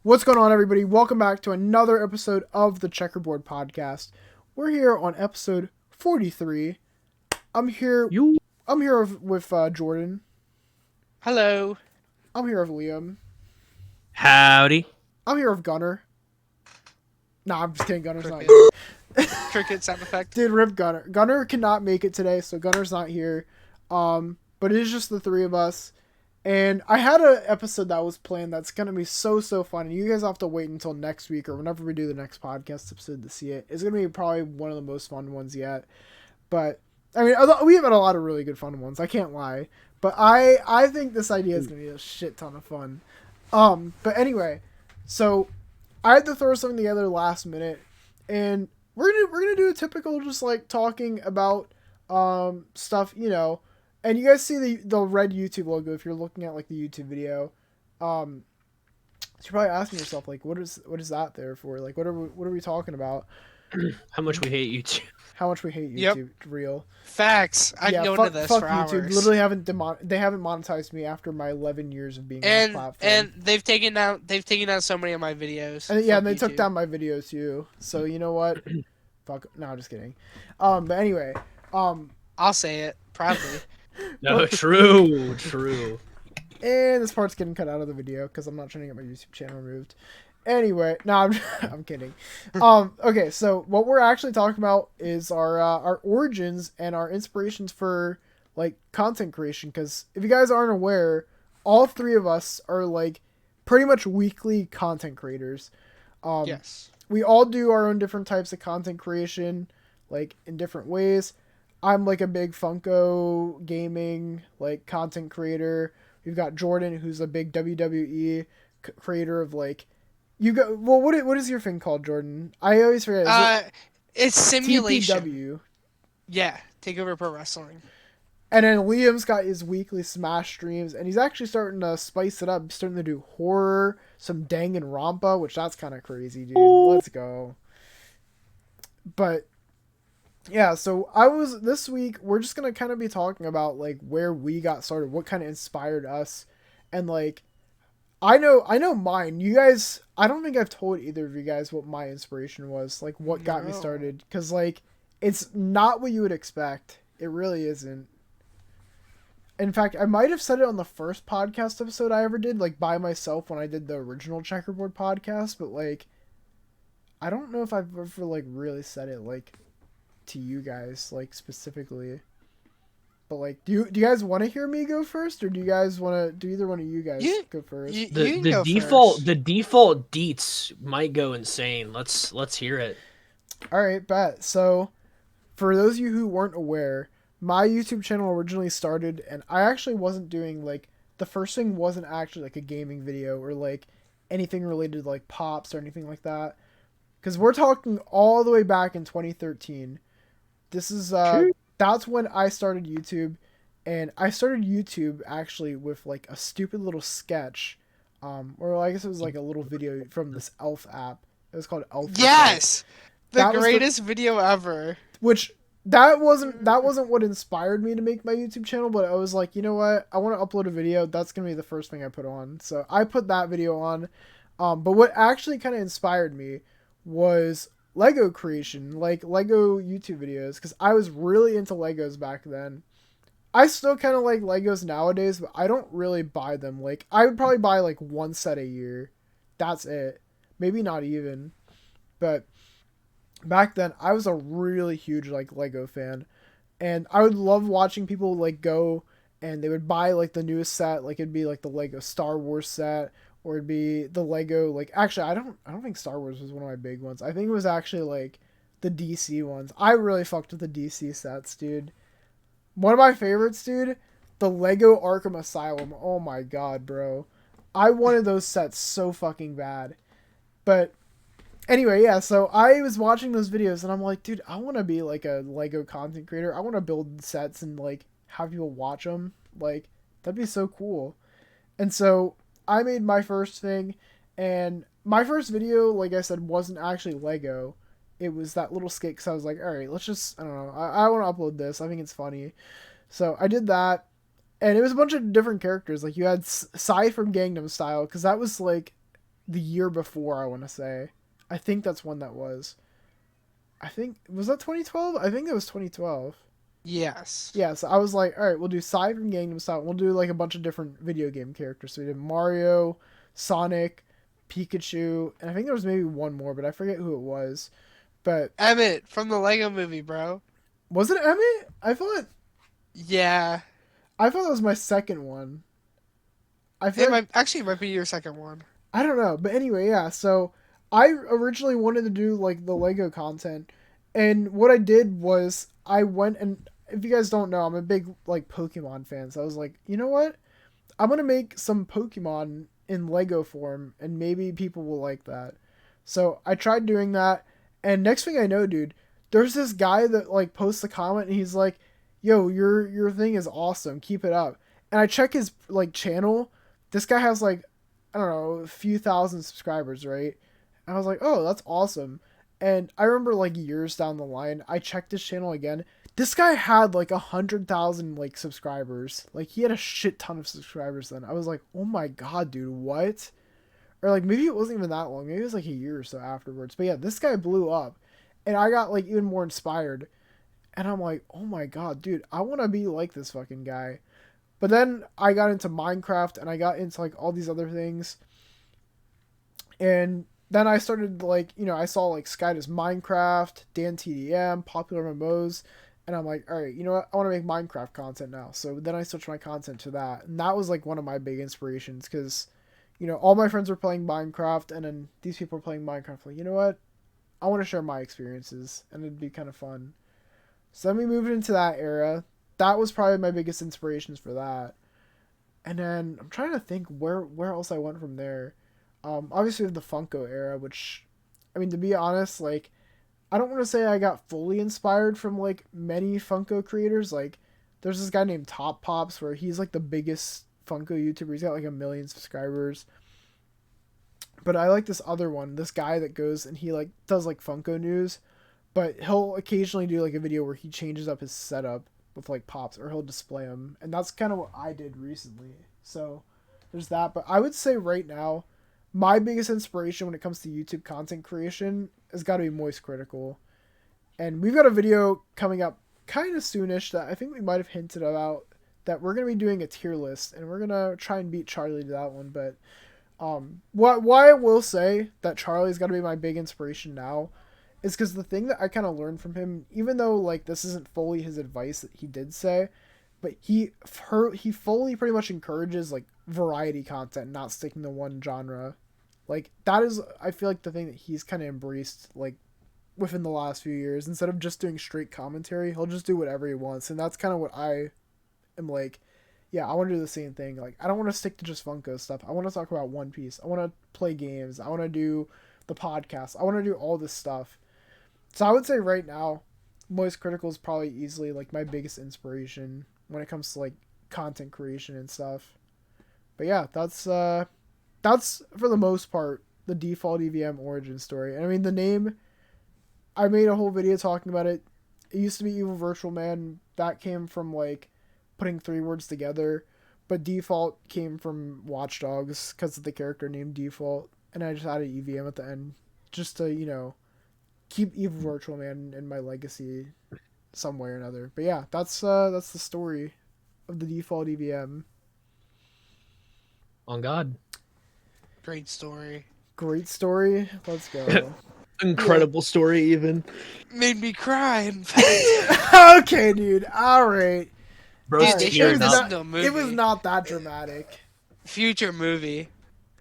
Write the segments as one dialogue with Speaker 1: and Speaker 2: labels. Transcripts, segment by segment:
Speaker 1: What's going on, everybody? Welcome back to another episode of the Checkerboard Podcast. We're here on episode 43. I'm here with Jordan.
Speaker 2: Hello.
Speaker 1: I'm here with Liam.
Speaker 3: Howdy.
Speaker 1: I'm here with Gunnar. Nah, I'm just kidding. Gunner's not here.
Speaker 2: Cricket sound effect.
Speaker 1: Dude, rip Gunnar. Gunnar cannot make it today, so Gunner's not here. But it is just the three of us. And I had an episode that was planned that's going to be so fun. And you guys have to wait until next week or whenever we do the next podcast episode to see it. It's going to be probably one of the most fun ones yet. But, I mean, we have had a lot of really good fun ones. I can't lie. But I think this idea is going to be a shit ton of fun. But anyway, so I had to throw something together last minute. And we're gonna do a typical just like talking about stuff, you know. And you guys see the red YouTube logo if you're looking at like the YouTube video. So you're probably asking yourself like, what is that there for? Like, what are we talking about?
Speaker 3: How much we hate YouTube.
Speaker 1: How much we hate YouTube.
Speaker 2: Yep.
Speaker 1: Real.
Speaker 2: Facts. I can go into this
Speaker 1: fuck
Speaker 2: for
Speaker 1: YouTube.
Speaker 2: hours.
Speaker 1: Literally they haven't monetized me after my 11 years of being on the platform.
Speaker 2: And they've taken down so many of my videos.
Speaker 1: And they took down my videos too. So you know what? Fuck. No, I'm just kidding. But anyway,
Speaker 2: I'll say it proudly.
Speaker 3: No, true.
Speaker 1: And this part's getting cut out of the video because I'm not trying to get my YouTube channel removed. Anyway, no, I'm kidding. Okay, so what we're actually talking about is our origins and our inspirations for like content creation. Because if you guys aren't aware, all three of us are like pretty much weekly content creators.
Speaker 2: Yes.
Speaker 1: We all do our own different types of content creation, like in different ways. I'm like a big Funko gaming like content creator. We've got Jordan, who's a big WWE creator of like. You go well. What is your thing called, Jordan? I always forget.
Speaker 2: It's simulation.
Speaker 1: TPW.
Speaker 2: Yeah, Takeover Pro Wrestling.
Speaker 1: And then Liam's got his weekly Smash streams, and he's actually starting to spice it up. He's starting to do horror, some Danganronpa, which that's kind of crazy, dude. Let's go. But yeah, so this week we're just gonna kind of be talking about like where we got started, what kind of inspired us, and like I know mine. You guys, I don't think I've told either of you guys what my inspiration was, like what got me started, because like it's not what you would expect. It really isn't. In fact, I might have said it on the first podcast episode I ever did, like by myself when I did the original Checkerboard podcast, but like I don't know if I've ever like really said it like to you guys like specifically. But like do you guys want to hear me go first, or do you guys want to do either one of you guys go first?
Speaker 3: The default deets might go insane. Let's hear it.
Speaker 1: All right, bet. So for those of you who weren't aware, my YouTube channel originally started, and I actually wasn't doing like the first thing wasn't actually like a gaming video or like anything related to like pops or anything like that. Because we're talking all the way back in 2013. This is that's when I started YouTube, and I started YouTube actually with like a stupid little sketch, or I guess it was like a little video from this Elf app. It was called Elf.
Speaker 2: Yes, the greatest video ever.
Speaker 1: Which that wasn't what inspired me to make my YouTube channel, but I was like, you know what, I want to upload a video. That's gonna be the first thing I put on. So I put that video on. But what actually kind of inspired me was Lego creation, like Lego YouTube videos, because I was really into Legos back then. I still kind of like Legos nowadays, but I don't really buy them. Like, I would probably buy like one set a year. That's it. Maybe not even. But back then, I was a really huge like Lego fan, and I would love watching people like go and they would buy like the newest set. Like it'd be like the Lego Star Wars set, or it'd be the Lego, like, actually, I don't think Star Wars was one of my big ones. I think it was actually, like, the DC ones. I really fucked with the DC sets, dude. One of my favorites, dude, the Lego Arkham Asylum. Oh my god, bro. I wanted those sets so fucking bad. But, anyway, yeah, so I was watching those videos, and I'm like, dude, I want to be, like, a Lego content creator. I want to build sets and, like, have people watch them. Like, that'd be so cool. And so I made my first thing, and my first video, like I said, wasn't actually Lego. It was that little skit, because I was like, alright, let's just, I don't know, I want to upload this. I think it's funny. So I did that, and it was a bunch of different characters. Like, you had Psy from Gangnam Style, because that was, like, the year before, I want to say. I think that's when that was. Was that 2012? I think it was 2012.
Speaker 2: Yes.
Speaker 1: Yeah, so I was like, all right, we'll do Side from Gangnam Style. We'll do like a bunch of different video game characters. So we did Mario, Sonic, Pikachu, and I think there was maybe one more, but I forget who it was. But
Speaker 2: Emmett from the Lego Movie, bro.
Speaker 1: was it Emmett?
Speaker 2: Yeah.
Speaker 1: I thought that was my second one.
Speaker 2: It might be your second one.
Speaker 1: I don't know, but anyway, yeah. So I originally wanted to do like the Lego content, and what I did was I went and if you guys don't know, I'm a big like Pokemon fan. So I was like, you know what? I'm gonna make some Pokemon in Lego form, and maybe people will like that. So I tried doing that, and next thing I know, dude, there's this guy that like posts a comment, and he's like, "Yo, your thing is awesome. Keep it up." And I check his like channel. This guy has like, I don't know, a few thousand subscribers, right? And I was like, "Oh, that's awesome." And I remember like years down the line, I checked his channel again. This guy had like 100,000 like subscribers. Like he had a shit ton of subscribers then. I was like, oh my god, dude, what? Or like maybe it wasn't even that long. Maybe it was like a year or so afterwards. But yeah, this guy blew up, and I got like even more inspired. And I'm like, oh my god, dude, I want to be like this fucking guy. But then I got into Minecraft and I got into like all these other things. And then I started like, I saw like Sky does Minecraft, Dan TDM, Popular MMOs. And I'm like, all right, you know what? I want to make Minecraft content now. So then I switched my content to that. And that was like one of my big inspirations because, all my friends were playing Minecraft and then these people were playing Minecraft. Like, you know what? I want to share my experiences and it'd be kind of fun. So then we moved into that era. That was probably my biggest inspirations for that. And then I'm trying to think where else I went from there. Obviously with the Funko era, which, I mean, to be honest, like, I don't want to say I got fully inspired from like many Funko creators. Like, there's this guy named Top Pops where he's like the biggest Funko YouTuber. He's got like 1 million subscribers. But I like this other one, this guy that goes and he like does like Funko news, but he'll occasionally do like a video where he changes up his setup with like pops or he'll display them. And that's kind of what I did recently. So there's that. But I would say right now, my biggest inspiration when it comes to YouTube content creation has got to be Moist Critical. And we've got a video coming up kind of soonish that I think we might have hinted about that we're going to be doing a tier list and we're going to try and beat Charlie to that one. But why I will say that Charlie's got to be my big inspiration now is because the thing that I kind of learned from him, even though like this isn't fully his advice that he did say, but he fully pretty much encourages like variety content, not sticking to one genre. Like, that is, I feel like, the thing that he's kind of embraced, like, within the last few years. Instead of just doing straight commentary, he'll just do whatever he wants. And that's kind of what I am like, yeah, I want to do the same thing. Like, I don't want to stick to just Funko stuff. I want to talk about One Piece. I want to play games. I want to do the podcast. I want to do all this stuff. So I would say right now, Moist Critical is probably easily, like, my biggest inspiration when it comes to, like, content creation and stuff. But yeah, that's for the most part the DefaltEVM origin story. And I mean, the name, I made a whole video talking about it. It used to be Evil Virtual Man. That came from like putting 3 words together, but Default came from Watch Dogs because of the character named Default, and I just added EVM at the end just to keep Evil Virtual Man in my legacy some way or another. But yeah, that's the story of the DefaltEVM.
Speaker 3: On God.
Speaker 2: Great story.
Speaker 1: Great story. Let's go.
Speaker 3: Incredible story, even.
Speaker 2: Made me cry.
Speaker 1: Okay, dude. All right.
Speaker 3: Bro,
Speaker 2: Dude, they showed this into a movie.
Speaker 1: It was not that dramatic.
Speaker 2: Future movie.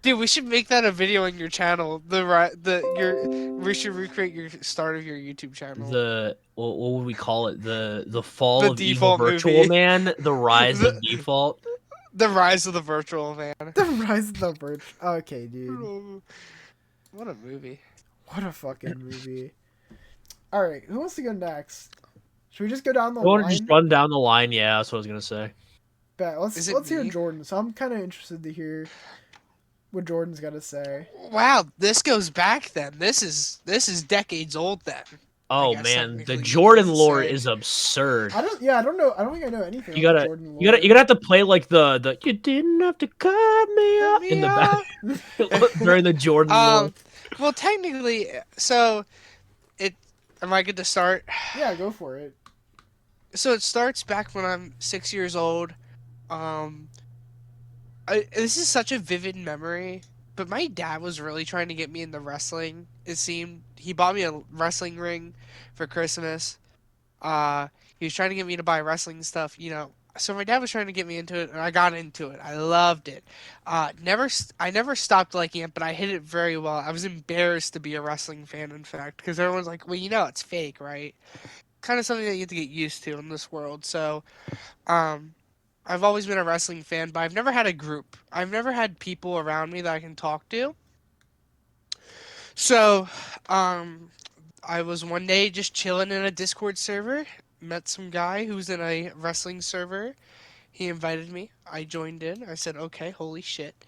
Speaker 2: Dude, we should make that a video on your channel. We should recreate your start of your YouTube channel.
Speaker 3: What would we call it? The fall
Speaker 2: The
Speaker 3: of Evil
Speaker 2: Default
Speaker 3: Virtual
Speaker 2: movie.
Speaker 3: Man, the rise of Default.
Speaker 2: The rise of the virtual man.
Speaker 1: The rise of the virtual. Okay, dude.
Speaker 2: What a movie.
Speaker 1: What a fucking movie. All right, who wants to go next? Should we just go down the
Speaker 3: You want
Speaker 1: line?
Speaker 3: to just run down the line? Yeah, that's what I was gonna say.
Speaker 1: Bet. Let's hear Jordan. So I'm kind of interested to hear what Jordan's got to say.
Speaker 2: Wow, this goes back then. This is decades old then. I
Speaker 3: Oh
Speaker 2: guess
Speaker 3: man, the
Speaker 2: technically you
Speaker 3: Jordan
Speaker 2: could
Speaker 3: lore
Speaker 2: say.
Speaker 3: is absurd.
Speaker 1: I don't. Yeah, I don't know. I don't think I know anything
Speaker 3: You
Speaker 1: about the
Speaker 3: gotta,
Speaker 1: Jordan
Speaker 3: you gotta,
Speaker 1: lore.
Speaker 3: you gotta have to play like the you didn't have to cut me
Speaker 2: Let
Speaker 3: off in
Speaker 2: me
Speaker 3: the back
Speaker 2: out.
Speaker 3: during the Jordan lore.
Speaker 2: Well, technically, so it. Am I good to start?
Speaker 1: Yeah, go for it.
Speaker 2: So it starts back when I'm 6 years old. Um, this is such a vivid memory. But my dad was really trying to get me into wrestling. It seemed he bought me a wrestling ring for Christmas. Uh, he was trying to get me to buy wrestling stuff, you know. So my dad was trying to get me into it, and I got into it. I loved it. I never stopped liking it, but I hit it very well. I was embarrassed to be a wrestling fan, in fact, because everyone's like, "Well, you know, it's fake, right?" Kind of something that you have to get used to in this world. So, um, I've always been a wrestling fan, but I've never had a group. I've never had people around me that I can talk to. So, um, I was one day just chilling in a Discord server, met some guy who's in a wrestling server. He invited me. I joined in. I said, "Okay, holy shit.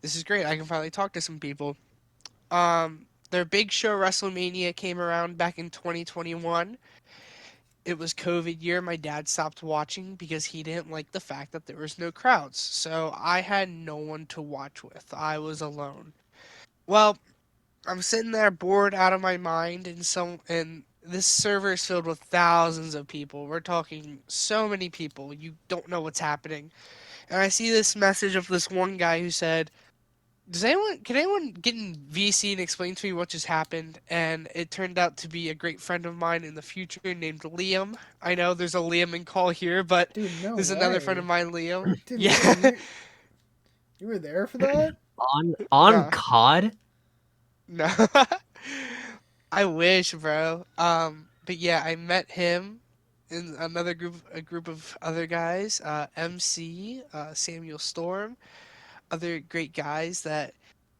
Speaker 2: This is great. I can finally talk to some people." Their big show WrestleMania came around back in 2021. It was COVID year. My dad stopped watching because he didn't like the fact that there was no crowds. So I had no one to watch with. I was alone. Well, I'm sitting there bored out of my mind, and this server is filled with thousands of people. We're talking so many people. You don't know what's happening. And I see this message of this one guy who said, can anyone get in VC and explain to me what just happened?" And it turned out to be a great friend of mine in the future named Liam. I know there's a Liam in call here, but
Speaker 1: Dude, no
Speaker 2: there's another friend of
Speaker 1: way.
Speaker 2: mine, Liam.
Speaker 1: Dude,
Speaker 2: Yeah.
Speaker 1: Liam, you were there for that?
Speaker 3: On
Speaker 2: No.
Speaker 3: COD.
Speaker 2: No. I wish, bro. But yeah, I met him in a group of other guys, MC, Samuel Storm, other great guys that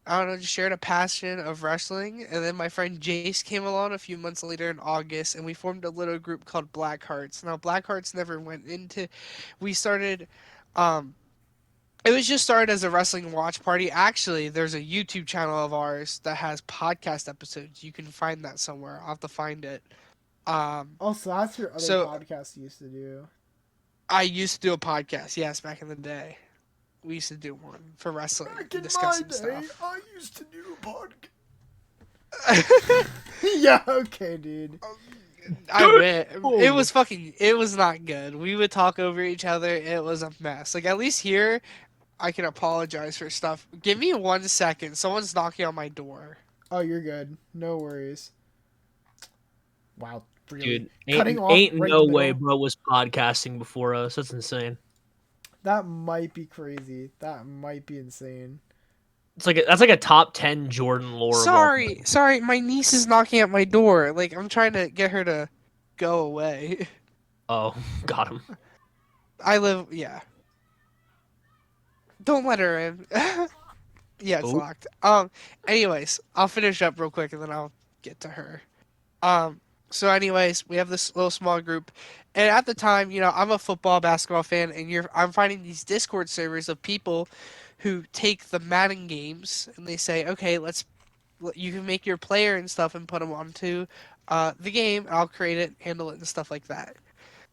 Speaker 2: I don't know, just shared a passion of wrestling. And then my friend Jace came along a few months later in August, and we formed a little group called Black Hearts. Now, Black Hearts never went into. We started. Um, it was just started as a wrestling watch party. Actually, there's a YouTube channel of ours that has podcast episodes. You can find that somewhere. I'll have to find it. Um,
Speaker 1: Oh, so that's your other
Speaker 2: so
Speaker 1: podcast you used to do.
Speaker 2: I used to do a podcast, yes, back in the day. We used to do one for wrestling,
Speaker 1: Back in my
Speaker 2: discussing
Speaker 1: day,
Speaker 2: stuff.
Speaker 1: I used to do a podcast. Yeah, okay, dude.
Speaker 2: I went. It
Speaker 3: Oh.
Speaker 2: was fucking. It was not good. We would talk over each other. It was a mess. Like at least here, I can apologize for stuff. Give me 1 second. Someone's knocking on my door.
Speaker 1: Oh, you're good. No worries. Wow, really?
Speaker 3: Dude,
Speaker 1: Cutting off
Speaker 3: ain't
Speaker 1: right in
Speaker 3: no
Speaker 1: the
Speaker 3: way
Speaker 1: middle?
Speaker 3: bro was podcasting before us. That's insane.
Speaker 1: That might be crazy. That might be insane.
Speaker 3: That's like a top 10 Jordan lore of all
Speaker 2: Sorry,
Speaker 3: time.
Speaker 2: sorry. My niece is knocking at my door. Like I'm trying to get her to go away.
Speaker 3: Oh, got him.
Speaker 2: I live. Yeah. Don't let her in. Yeah, it's
Speaker 3: Oh,
Speaker 2: locked. Anyways, I'll finish up real quick and then I'll get to her. Um, so anyways, we have this little small group, and at the time, you know, I'm a football basketball fan, and I'm finding these Discord servers of people who take the Madden games and they say, okay, you can make your player and stuff and put them onto the game. I'll create it, handle it, and stuff like that.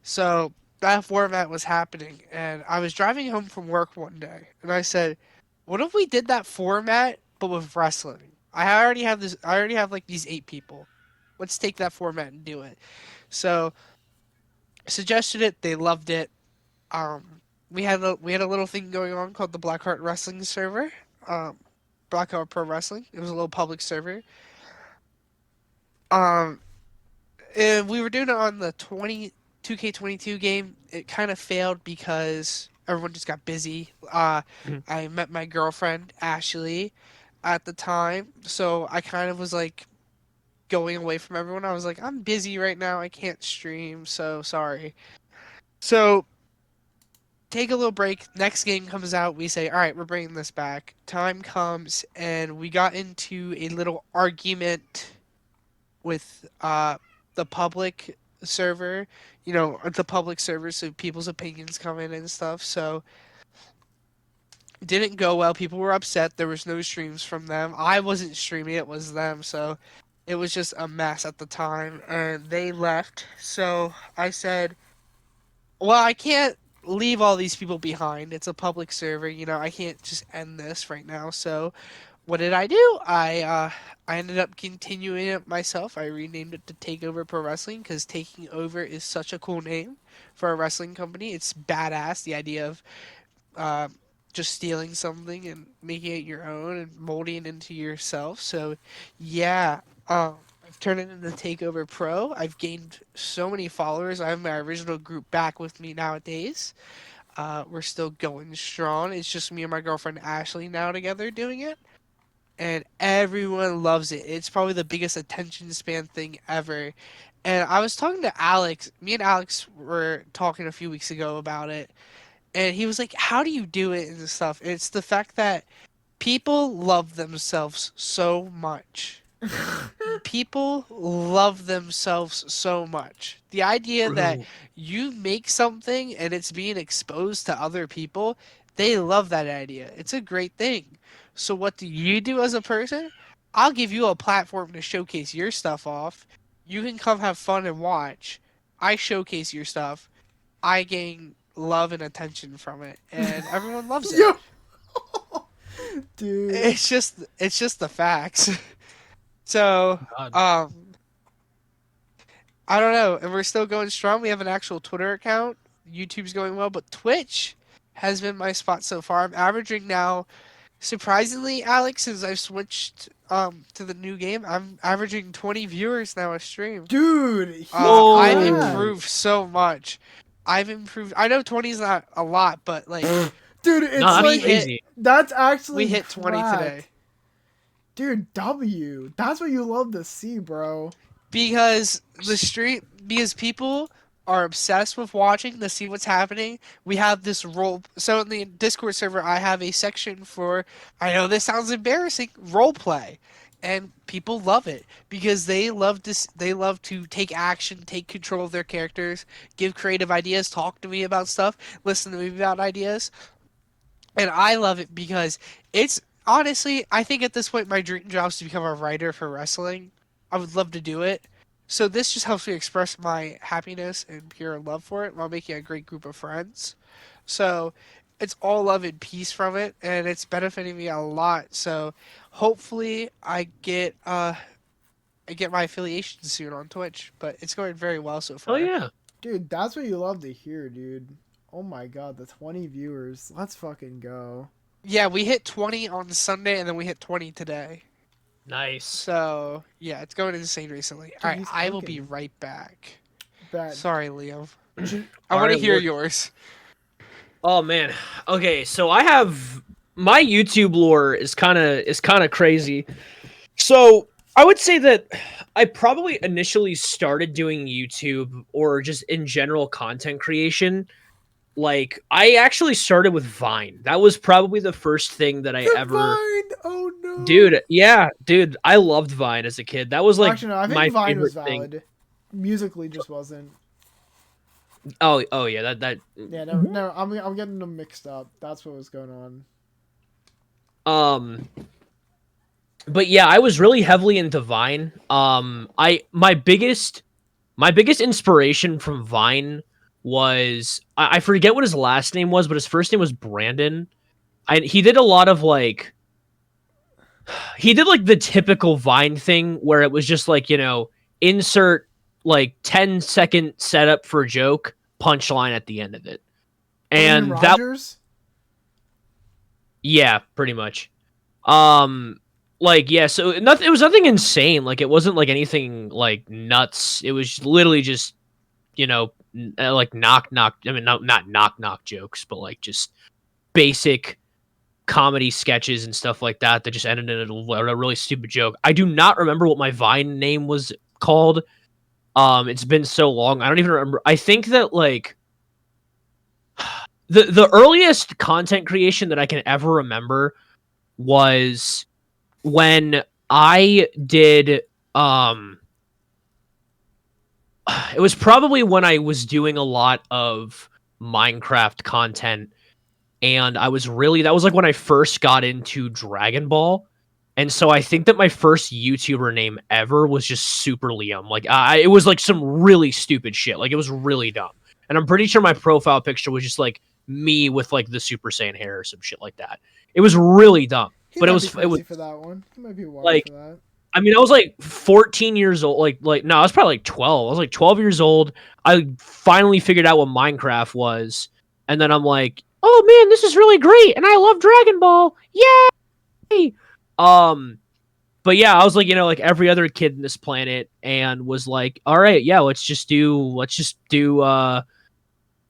Speaker 2: So that format was happening, and I was driving home from work one day, and I said, "What if we did that format but with wrestling? I already have this. I already have like these 8 people. Let's take that format and do it." So I suggested it. They loved it. We had a little thing going on called the Blackheart Wrestling server. Um, Blackheart Pro Wrestling. It was a little public server. Um, And we were doing it on the 2K22 game. It kind of failed because everyone just got busy.
Speaker 3: mhm.
Speaker 2: I met my girlfriend, Ashley, at the time. So I kind of was like going away from everyone. I was like, I'm busy right now. I can't stream. So sorry. So take a little break. Next game comes out. We say, all right, we're bringing this back. Time comes, and we got into a little argument with the public server, you know, the public server, so people's opinions come in and stuff. So it didn't go well. People were upset. There was no streams from them. I wasn't streaming; it was them. So it was just a mess at the time, and they left. So I said, well, I can't leave all these people behind. It's a public server, I can't just end this right now. So what did I do? I ended up continuing it myself. I renamed it to Takeover Pro Wrestling because Taking Over is such a cool name for a wrestling company. It's badass. The idea of uh, just stealing something and making it your own and molding it into yourself. So, yeah, I've turned it into Takeover Pro. I've gained so many followers. I have my original group back with me nowadays. We're still going strong. It's just me and my girlfriend Ashley now together doing it. And everyone loves it. It's probably the biggest attention span thing ever. And I was talking to Alex. Me and Alex were talking a few weeks ago about it, and he was like, "How do you do it and stuff?" And it's the fact that people love themselves so much. People love themselves so much. The idea that
Speaker 3: True.
Speaker 2: you make something and it's being exposed to other people, they love that idea. It's a great thing. So what do you do as a person? I'll give you a platform to showcase your stuff off. You can come have fun and watch. I showcase your stuff. I gain love and attention from it, and everyone loves it.
Speaker 1: Yo, dude.
Speaker 2: It's just the facts. So,
Speaker 3: God.
Speaker 2: I don't know, and we're still going strong. We have an actual Twitter account. YouTube's going well, but Twitch has been my spot so far. I'm averaging now, surprisingly, Alex, since I've switched to the new game, I'm averaging 20 viewers now a stream.
Speaker 1: Dude, he's
Speaker 2: I've
Speaker 3: Whoa.
Speaker 2: improved so much. I've improved. I know 20 is not a lot, but like
Speaker 1: Dude, it's
Speaker 3: No, that's
Speaker 1: like
Speaker 3: crazy.
Speaker 1: that's actually
Speaker 2: we hit 20
Speaker 1: cracked.
Speaker 2: today.
Speaker 1: Dude, W. That's what you love to see, bro.
Speaker 2: Because because people are obsessed with watching to see what's happening. We have this role. So in the Discord server, I have a section for. I know this sounds embarrassing. Role play, and people love it because they love this. They love to take action, take control of their characters, give creative ideas, talk to me about stuff, listen to me about ideas, and I love it because it's honestly. I think at this point, my dream job is to become a writer for wrestling. I would love to do it. So this just helps me express my happiness and pure love for it while making a great group of friends. So it's all love and peace from it, and it's benefiting me a lot. So hopefully I get my affiliation soon on Twitch, but it's going very well so
Speaker 3: Oh
Speaker 2: far.
Speaker 3: yeah.
Speaker 1: Dude, that's what you love to hear, dude. Oh my god, the 20 viewers. Let's fucking go.
Speaker 2: Yeah, we hit 20 on Sunday, and then we hit 20 today.
Speaker 3: Nice.
Speaker 2: So yeah, it's going insane recently. All right,
Speaker 1: he's
Speaker 2: I will be
Speaker 1: cooking.
Speaker 2: right back.
Speaker 1: That
Speaker 2: Sorry, Liam. I want to
Speaker 3: Alright,
Speaker 2: hear
Speaker 3: Lord.
Speaker 2: yours.
Speaker 3: Oh man. Okay, so I have my YouTube lore is kind of crazy. So I would say that I probably initially started doing YouTube or just in general content creation. Like I actually started with Vine. That was probably the first thing that I ever.
Speaker 1: Vine! Oh no.
Speaker 3: Dude, I loved Vine as a kid. That was like
Speaker 1: Actually, no, I think
Speaker 3: my
Speaker 1: Vine
Speaker 3: favorite
Speaker 1: was
Speaker 3: thing.
Speaker 1: valid. Musically just wasn't.
Speaker 3: Oh yeah, that
Speaker 1: Yeah, no, I'm getting them mixed up. That's what was going on.
Speaker 3: But yeah, I was really heavily into Vine. My biggest inspiration from Vine was I forget what his last name was, but his first name was Brandon. He did a lot of like he did like the typical Vine thing where it was just like, insert like 10-second setup for a joke, punchline at the end of it. And
Speaker 1: Brendan
Speaker 3: that
Speaker 1: Rodgers?
Speaker 3: yeah, pretty much. Like yeah, so nothing. It was nothing insane. Like it wasn't like anything like nuts. It was literally just like knock knock. I mean, not knock knock jokes, but like just basic comedy sketches and stuff like that that just ended in a really stupid joke. I do not remember what my Vine name was called. It's been so long. I don't even remember. I think that like the earliest content creation that I can ever remember was when I did it was probably when I was doing a lot of Minecraft content, and that was like when I first got into Dragon Ball, And so I think that my first YouTuber name ever was just Super Liam. Like it was like some really stupid shit. Like it was really dumb. And I'm pretty sure my profile picture was just like me with like the Super Saiyan hair or some shit like that. It was really dumb.
Speaker 1: He
Speaker 3: But
Speaker 1: might
Speaker 3: it was
Speaker 1: be crazy for that one. He might be wild
Speaker 3: like,
Speaker 1: for that.
Speaker 3: I mean, I was like 14 years old. Like no, I was probably like 12. I was like 12 years old. I finally figured out what Minecraft was, and then I'm like, oh man, this is really great, and I love Dragon Ball. Yay! But yeah, I was like, like every other kid in this planet, and was like, all right, yeah, let's just do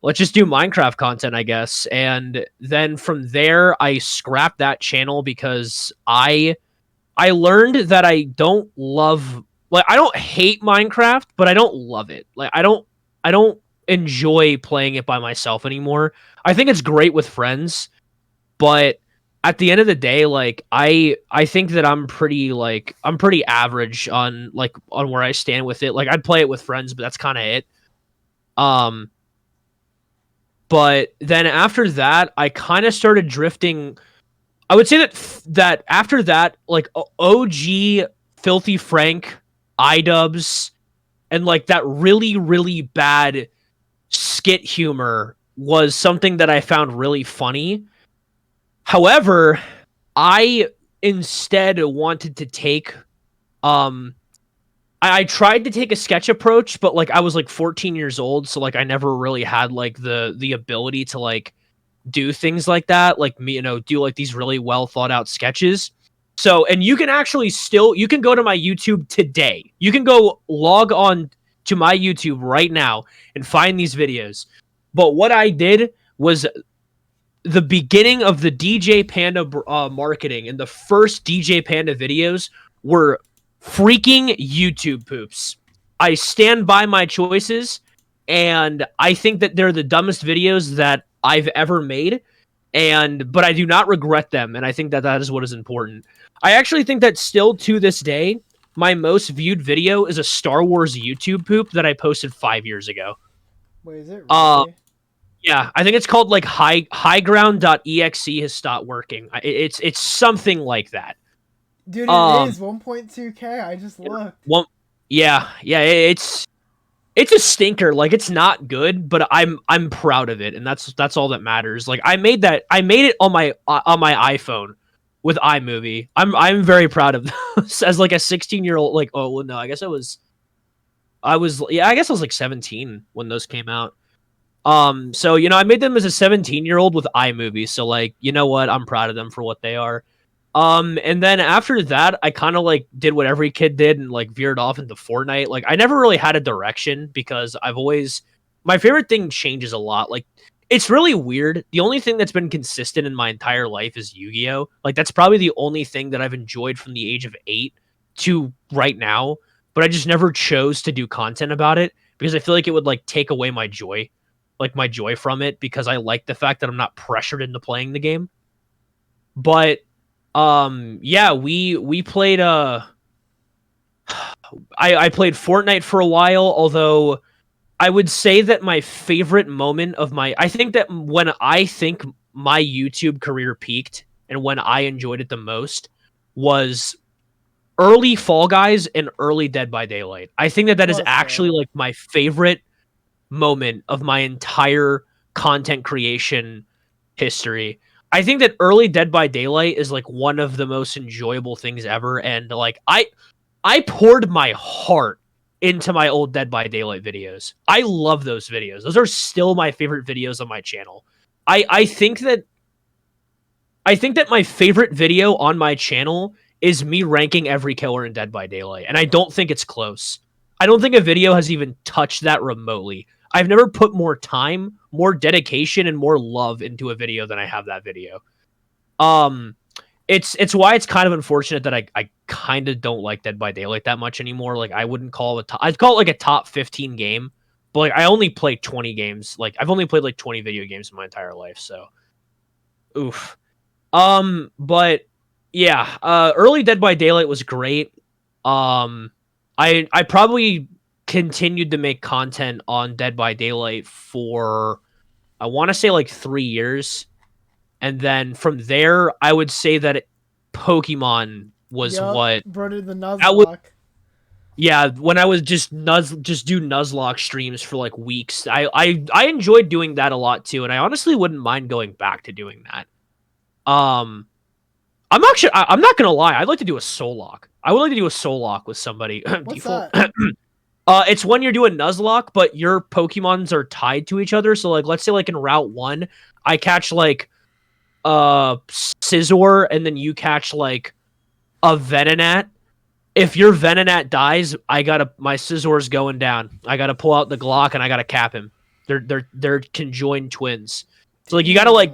Speaker 3: Minecraft content, I guess. And then from there, I scrapped that channel because I learned that I don't love, like, I don't hate Minecraft, but I don't love it. Like I don't enjoy playing it by myself anymore. I think it's great with friends, but at the end of the day, like I think that I'm pretty average on where I stand with it. Like I'd play it with friends, but that's kind of it. But then after that, I kind of started drifting. I would say that after that, like OG Filthy Frank, iDubbbz, and like that really, really bad skit humor was something that I found really funny. However, I instead wanted to take I tried to take a sketch approach, but like I was like 14 years old, so like I never really had like the ability to like do things like that, like me, do like these really well thought out sketches. So, and you can actually you can go to my YouTube today. You can go log on to my YouTube right now and find these videos. But what I did was the beginning of the DJ Panda marketing, and the first DJ Panda videos were freaking YouTube poops. I stand by my choices, and I think that they're the dumbest videos that I've ever made, but I do not regret them, and I think that that is what is important. I actually think that still to this day, my most viewed video is a Star Wars YouTube poop that I posted 5 years ago.
Speaker 1: Wait, is it really?
Speaker 3: Yeah, I think it's called like highground.exe has stopped working. It's something like that.
Speaker 1: Dude, it is 1.2K. I just looked.
Speaker 3: Well, yeah, it's a stinker. Like it's not good, but I'm proud of it, and that's all that matters. Like I made it on my iPhone with iMovie. I'm very proud of this as like a 16-year-old. Like, oh well, no, I guess I was like 17 when those came out. So I made them as a 17-year-old with iMovie. So like, you know what? I'm proud of them for what they are. And then after that, I kind of like did what every kid did and like veered off into Fortnite. Like I never really had a direction because my favorite thing changes a lot. Like it's really weird. The only thing that's been consistent in my entire life is Yu-Gi-Oh! Like that's probably the only thing that I've enjoyed from the age of 8 to right now, but I just never chose to do content about it because I feel like it would like take away my joy from it, because I like the fact that I'm not pressured into playing the game. But yeah, we played I played Fortnite for a while, although I would say that my favorite moment of I think that when I think my YouTube career peaked and when I enjoyed it the most was early Fall Guys and early Dead by Daylight. I think that is actually like my favorite moment of my entire content creation history. I think that early Dead by Daylight is like one of the most enjoyable things ever, and like I poured my heart into my old Dead by Daylight videos. I love those videos. Those are still my favorite videos on my channel. I think that my favorite video on my channel is me ranking every killer in Dead by Daylight, and I don't think it's close. I don't think a video has even touched that remotely. I've never put more time, more dedication, and more love into a video than I have that video. It's why it's kind of unfortunate that I kind of don't like Dead by Daylight that much anymore. Like I wouldn't call it I'd call it like a top 15 game, but like I only play 20 games. Like I've only played like 20 video games in my entire life, so oof. But yeah, early Dead by Daylight was great. I probably continued to make content on Dead by Daylight for, I want to say like 3 years. And then from there, I would say that Pokemon was
Speaker 1: Yup,
Speaker 3: what
Speaker 1: bro did the
Speaker 3: that was.
Speaker 1: Nuzlocke.
Speaker 3: Yeah, when I was just do Nuzlocke streams for like weeks, I enjoyed doing that a lot too, and I honestly wouldn't mind going back to doing that. I'm not gonna lie, I'd like to do a soul lock. I would like to do a soul lock with somebody.
Speaker 1: What's
Speaker 3: Default.
Speaker 1: that?
Speaker 3: It's when you're doing Nuzlocke, but your Pokemons are tied to each other. So like, let's say like in Route 1, I catch like Scizor, and then you catch like a Venonat. If your Venonat dies, my Scizzor's going down. I gotta pull out the Glock and I gotta cap him. They're conjoined twins. So like you gotta like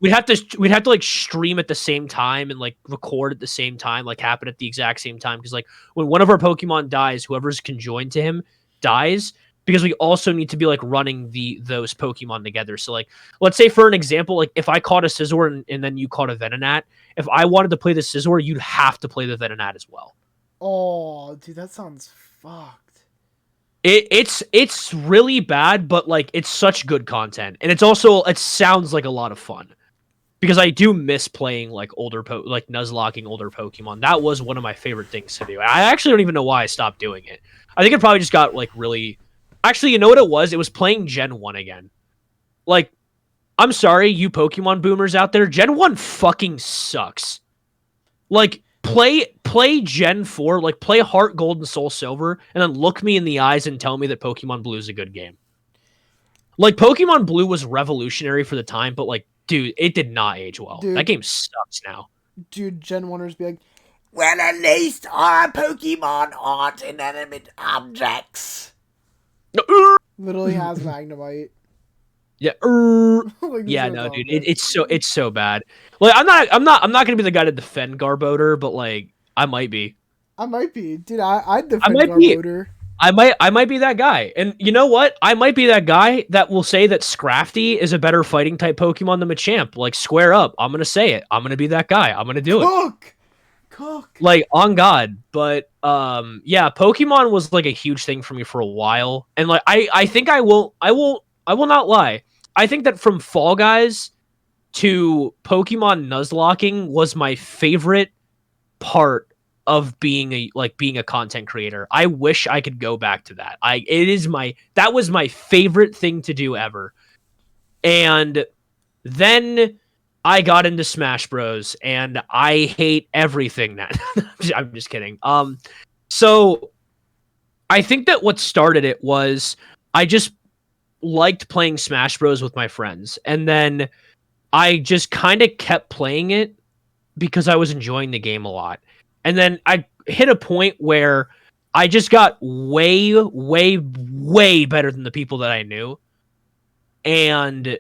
Speaker 3: we'd have to like stream at the same time and like record at the same time, like happen at the exact same time. Because like when one of our Pokemon dies, whoever's conjoined to him dies. Because we also need to be like running those Pokemon together. So like, let's say for an example, like if I caught a Scizor and then you caught a Venonat, if I wanted to play the Scizor, you'd have to play the Venonat as well.
Speaker 1: Oh, dude, that sounds fucked.
Speaker 3: It's really bad, but like it's such good content, and it sounds like a lot of fun. Because I do miss playing like like Nuzlocking older Pokemon. That was one of my favorite things to do. I actually don't even know why I stopped doing it. I think it probably just got like really. Actually, you know what it was? It was playing Gen 1 again. Like, I'm sorry, you Pokemon boomers out there. Gen 1 fucking sucks. Like, play Gen 4, like play Heart Gold and Soul Silver, and then look me in the eyes and tell me that Pokemon Blue is a good game. Like, Pokemon Blue was revolutionary for the time, but like, dude, it did not age well.
Speaker 1: Dude.
Speaker 3: That game sucks now.
Speaker 1: Dude, Gen 1ers be like, well, at least our Pokemon aren't inanimate objects. Literally has Magnemite.
Speaker 3: Yeah,
Speaker 1: Like,
Speaker 3: yeah, no, dude, it's so bad. Like, I'm not gonna be the guy to defend Garbodor, but like, I might be.
Speaker 1: I might be, dude. I'd defend
Speaker 3: might
Speaker 1: Garbodor.
Speaker 3: I might be that guy, and you know what? I might be that guy that will say that Scrafty is a better fighting type Pokemon than Machamp. Like, square up. I'm gonna say it. I'm gonna be that guy. I'm gonna do it.
Speaker 1: Cook.
Speaker 3: Like, on God. But yeah, Pokemon was like a huge thing for me for a while, and like I think I will not lie. I think that from Fall Guys to Pokemon Nuzlocking was my favorite part of being a content creator. I wish I could go back to that. That was my favorite thing to do ever. And then I got into Smash Bros. And I hate everything that I'm just kidding. So I think that what started it was I just liked playing Smash Bros with my friends, and then I just kind of kept playing it because I was enjoying the game a lot. And then I hit a point where I just got way, way, way better than the people that I knew. And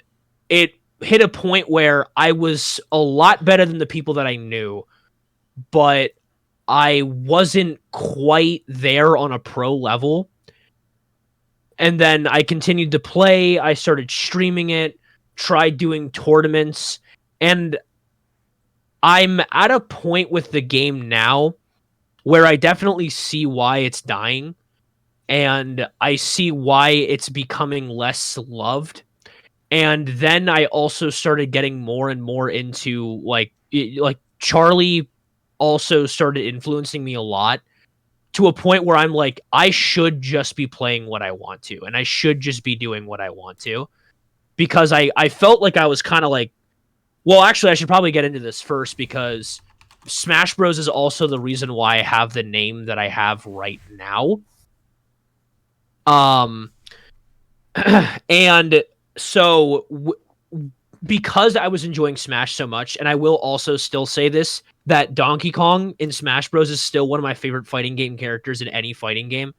Speaker 3: it hit a point where I was a lot better than the people that I knew, but I wasn't quite there on a pro level. And then I continued to play. I started streaming it, tried doing tournaments, and I'm at a point with the game now where I definitely see why it's dying, and I see why it's becoming less loved. And then I also started getting more and more into like Charlie also started influencing me a lot, to a point where I'm like, I should just be playing what I want to, and I should just be doing what I want to, because I felt like I was kind of like, well, actually, I should probably get into this first, because Smash Bros. Is also the reason why I have the name that I have right now. And so because I was enjoying Smash so much, and I will also still say this, that Donkey Kong in Smash Bros. Is still one of my favorite fighting game characters in any fighting game.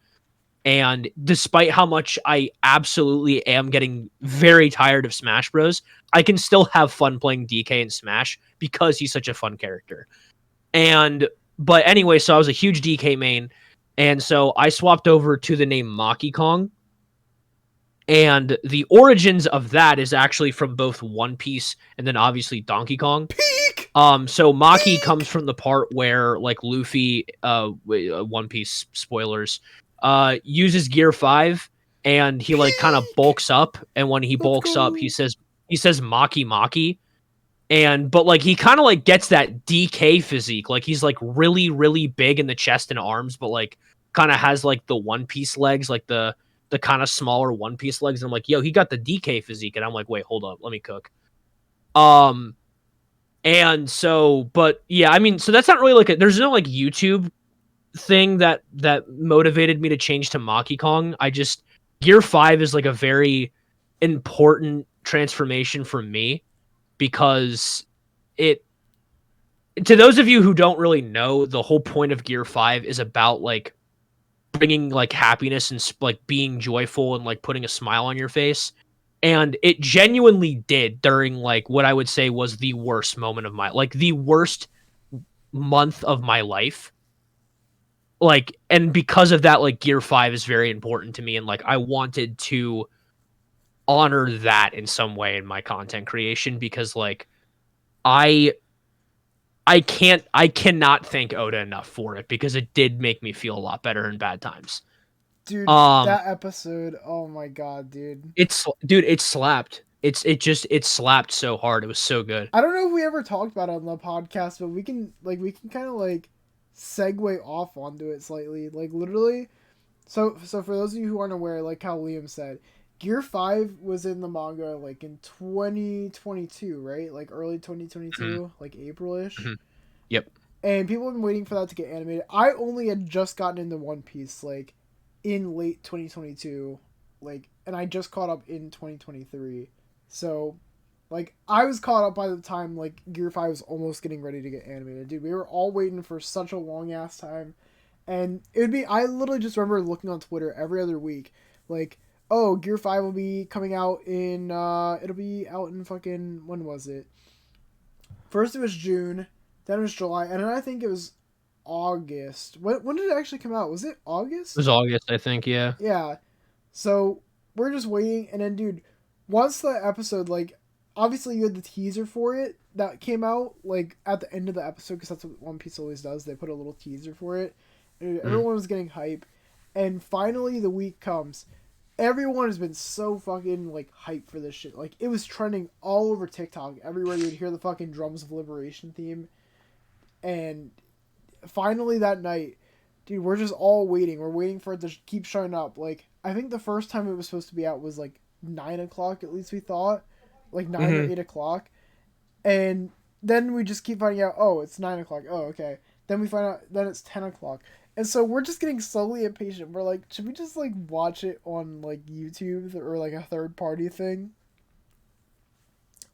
Speaker 3: And despite how much I absolutely am getting very tired of Smash Bros., I can still have fun playing DK in Smash because he's such a fun character. But anyway, so I was a huge DK main, and so I swapped over to the name Maki Kong. And the origins of that is actually from both One Piece and then obviously Donkey Kong.
Speaker 1: Peak!
Speaker 3: So Maki comes from the part where like Luffy, One Piece spoilers, uses Gear 5, and he like kind of bulks up, and when he bulks up, he says Maki Maki, but like he kind of like gets that DK physique. Like he's like really, really big in the chest and arms, but like kind of has like the One Piece legs, like the kind of smaller One Piece legs. And I'm like, yo, he got the DK physique. And I'm like, wait, hold up, let me cook. And so, but yeah, I mean, so that's not really like there's no like YouTube thing that motivated me to change to Maki Kong. Gear 5 is like a very important transformation for me because to those of you who don't really know, the whole point of Gear 5 is about like bringing like happiness and like being joyful and like putting a smile on your face. And it genuinely did during like what I would say was the worst moment of the worst month of my life. Like, and because of that, like Gear 5 is very important to me. And like, I wanted to honor that in some way in my content creation because like, I cannot thank Oda enough for it because it did make me feel a lot better in bad times.
Speaker 1: Dude, that episode, oh my god, dude.
Speaker 3: It slapped. It slapped so hard. It was so good.
Speaker 1: I don't know if we ever talked about it on the podcast, but we can kind of like segue off onto it slightly. Like literally, so for those of you who aren't aware, like how Liam said, Gear 5 was in the manga like in 2022, right? Like early 2022, like April-ish.
Speaker 3: Mm-hmm. Yep.
Speaker 1: And people have been waiting for that to get animated. I only had just gotten into One Piece like in late 2022, like, and I just caught up in 2023. So, like, I was caught up by the time like Gear 5 was almost getting ready to get animated. Dude, we were all waiting for such a long ass time, and it would be. I literally just remember looking on Twitter every other week, like, oh, Gear 5 will be coming out in. It'll be out in fucking, when was it? First it was June, then it was July, and then I think it was August. When did it actually come out? Was it August?
Speaker 3: It was August, I think, yeah.
Speaker 1: Yeah. So we're just waiting, and then dude, once the episode, like, obviously you had the teaser for it that came out like at the end of the episode because that's what One Piece always does. They put a little teaser for it. And everyone was getting hype, and finally the week comes. Everyone has been so fucking like hyped for this shit. Like it was trending all over TikTok. Everywhere you'd hear the fucking Drums of Liberation theme, and finally that night, dude, we're just all waiting. We're waiting for it to keep showing up. Like, I think the first time it was supposed to be out was like 9 o'clock, at least we thought. Like 9 or 8 o'clock. And then we just keep finding out, oh, it's 9 o'clock. Oh, okay. Then we find out, then it's 10 o'clock. And so we're just getting slowly impatient. We're like, should we just like watch it on like YouTube or like a third party thing?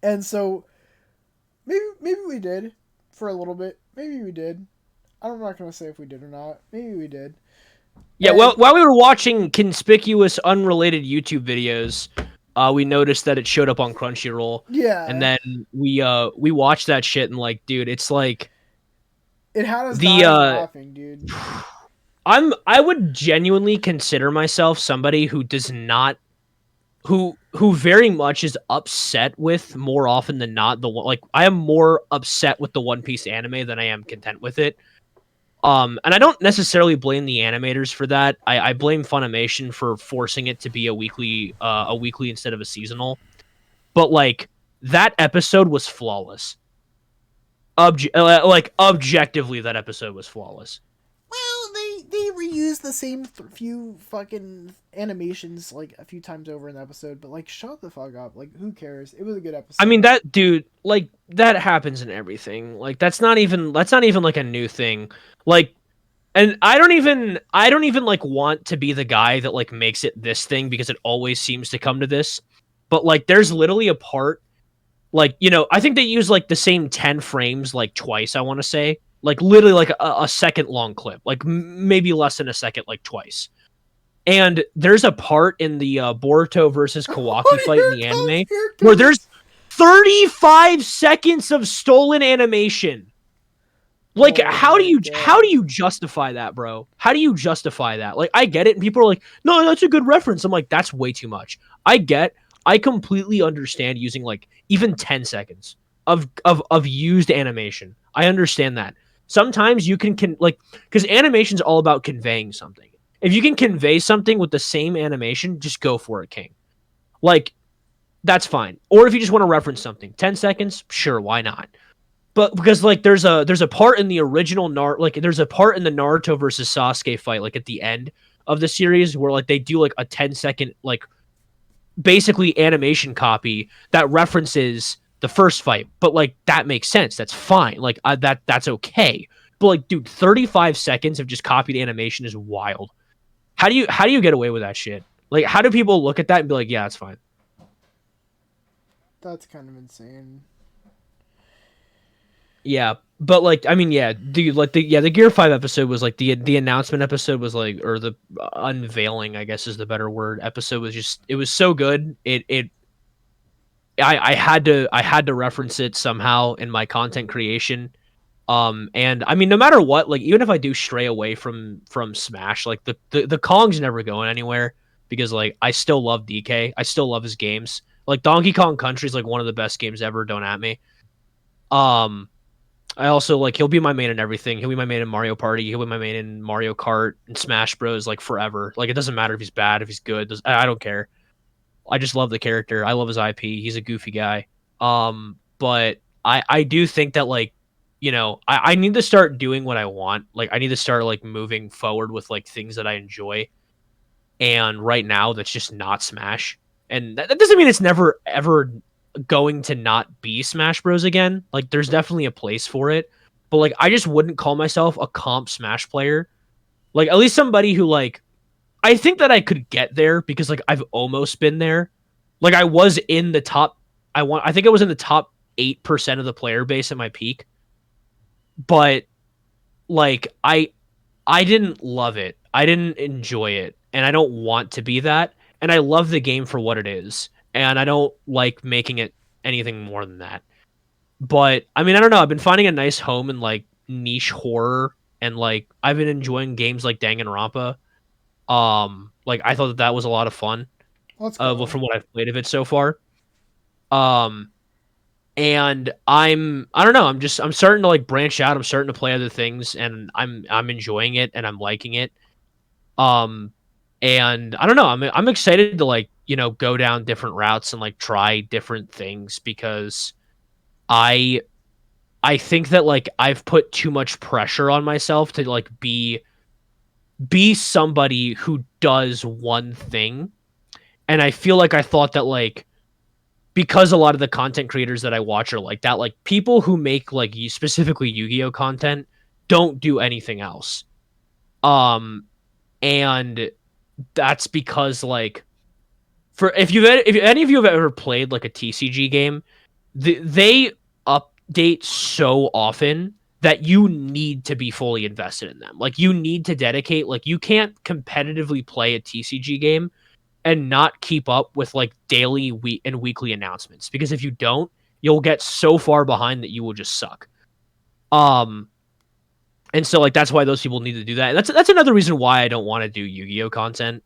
Speaker 1: And so maybe we did for a little bit. Maybe we did. I'm not going to say if we did or not. Maybe we did.
Speaker 3: Yeah, well, while we were watching conspicuous, unrelated YouTube videos, we noticed that it showed up on Crunchyroll.
Speaker 1: Yeah.
Speaker 3: And then we watched that shit and like, dude, it's like
Speaker 1: it had us dying laughing, dude.
Speaker 3: I would genuinely consider myself somebody who does not who very much is upset with more often than not I am more upset with the One Piece anime than I am content with it. And I don't necessarily blame the animators for that. I blame Funimation for forcing it to be a weekly instead of a seasonal. But like that episode was flawless. Objectively, that episode was flawless.
Speaker 1: Well, they reused the same few fucking animations like a few times over in the episode, but like shut the fuck up. Like who cares? It was a good episode.
Speaker 3: I mean that dude, like that happens in everything. Like that's not even like a new thing. Like, and I don't even like want to be the guy that like makes it this thing because it always seems to come to this. But like there's literally a part like, you know, I think they use like the same 10 frames like twice, I want to say. Like literally like a second long clip, like maybe less than a second, like twice. And there's a part in the Boruto versus Kawaki fight in the anime where there's 35 seconds of stolen animation. Like, how do you justify that, bro? How do you justify that? Like, I get it, and people are like, no, that's a good reference. I'm like, that's way too much. I completely understand using like even 10 seconds of used animation. I understand that. Sometimes you can like, because animation's all about conveying something. If you can convey something with the same animation, just go for it, King. Like, that's fine. Or if you just want to reference something, 10 seconds, sure, why not? But because like there's a part in the original there's a part in the Naruto versus Sasuke fight like at the end of the series where like they do like a 10-second like basically animation copy that references the first fight. But like that makes sense. That's fine. Like that's okay. But like dude, 35 seconds of just copied animation is wild. How do you get away with that shit? Like how do people look at that and be like, yeah, it's fine?
Speaker 1: That's kind of insane.
Speaker 3: Yeah, but like I mean, yeah, dude, like the Gear 5 episode was like the announcement episode was like, or the unveiling, I guess is the better word. Episode was just, it was so good. I had to reference it somehow in my content creation. And I mean, no matter what, like even if I do stray away from Smash, like the Kong's never going anywhere because like I still love DK. I still love his games. Like Donkey Kong Country is like one of the best games ever. Don't at me. I also like he'll be my main in everything. He'll be my main in Mario Party. He'll be my main in Mario Kart and Smash Bros. Like forever. Like it doesn't matter if he's bad, if he's good. I don't care. I just love the character. I love his IP. He's a goofy guy. But I do think that like, you know, I need to start doing what I want. Like I need to start like moving forward with like things that I enjoy. And right now that's just not Smash. And that doesn't mean it's never ever going to not be Smash Bros again. Like there's definitely a place for it. But like I just wouldn't call myself a comp Smash player. Like at least somebody who like I think that I could get there because like I've almost been there. Like I was in the top I think I was in the top 8% of the player base at my peak. But like I didn't love it. I didn't enjoy it. And I don't want to be that. And I love the game for what it is. And I don't like making it anything more than that. But I mean, I don't know. I've been finding a nice home in like niche horror, and like I've been enjoying games like Danganronpa. Like I thought that was a lot of fun.
Speaker 1: Let's go.
Speaker 3: From what I've played of it so far. And I don't know. I'm starting to like branch out. I'm starting to play other things, and I'm enjoying it, and I'm liking it. And I don't know. I'm excited to like, you know, go down different routes and like try different things because I think that like I've put too much pressure on myself to like be somebody who does one thing. And I feel like I thought that like because a lot of the content creators that I watch are like that, like people who make like specifically Yu-Gi-Oh content don't do anything else. And that's because like if any of you have ever played like a TCG game, they update so often that you need to be fully invested in them. Like you need to dedicate, like you can't competitively play a TCG game and not keep up with like daily and weekly announcements, because if you don't, you'll get so far behind that you will just suck. And so like that's why those people need to do that. And that's another reason why I don't want to do Yu-Gi-Oh content.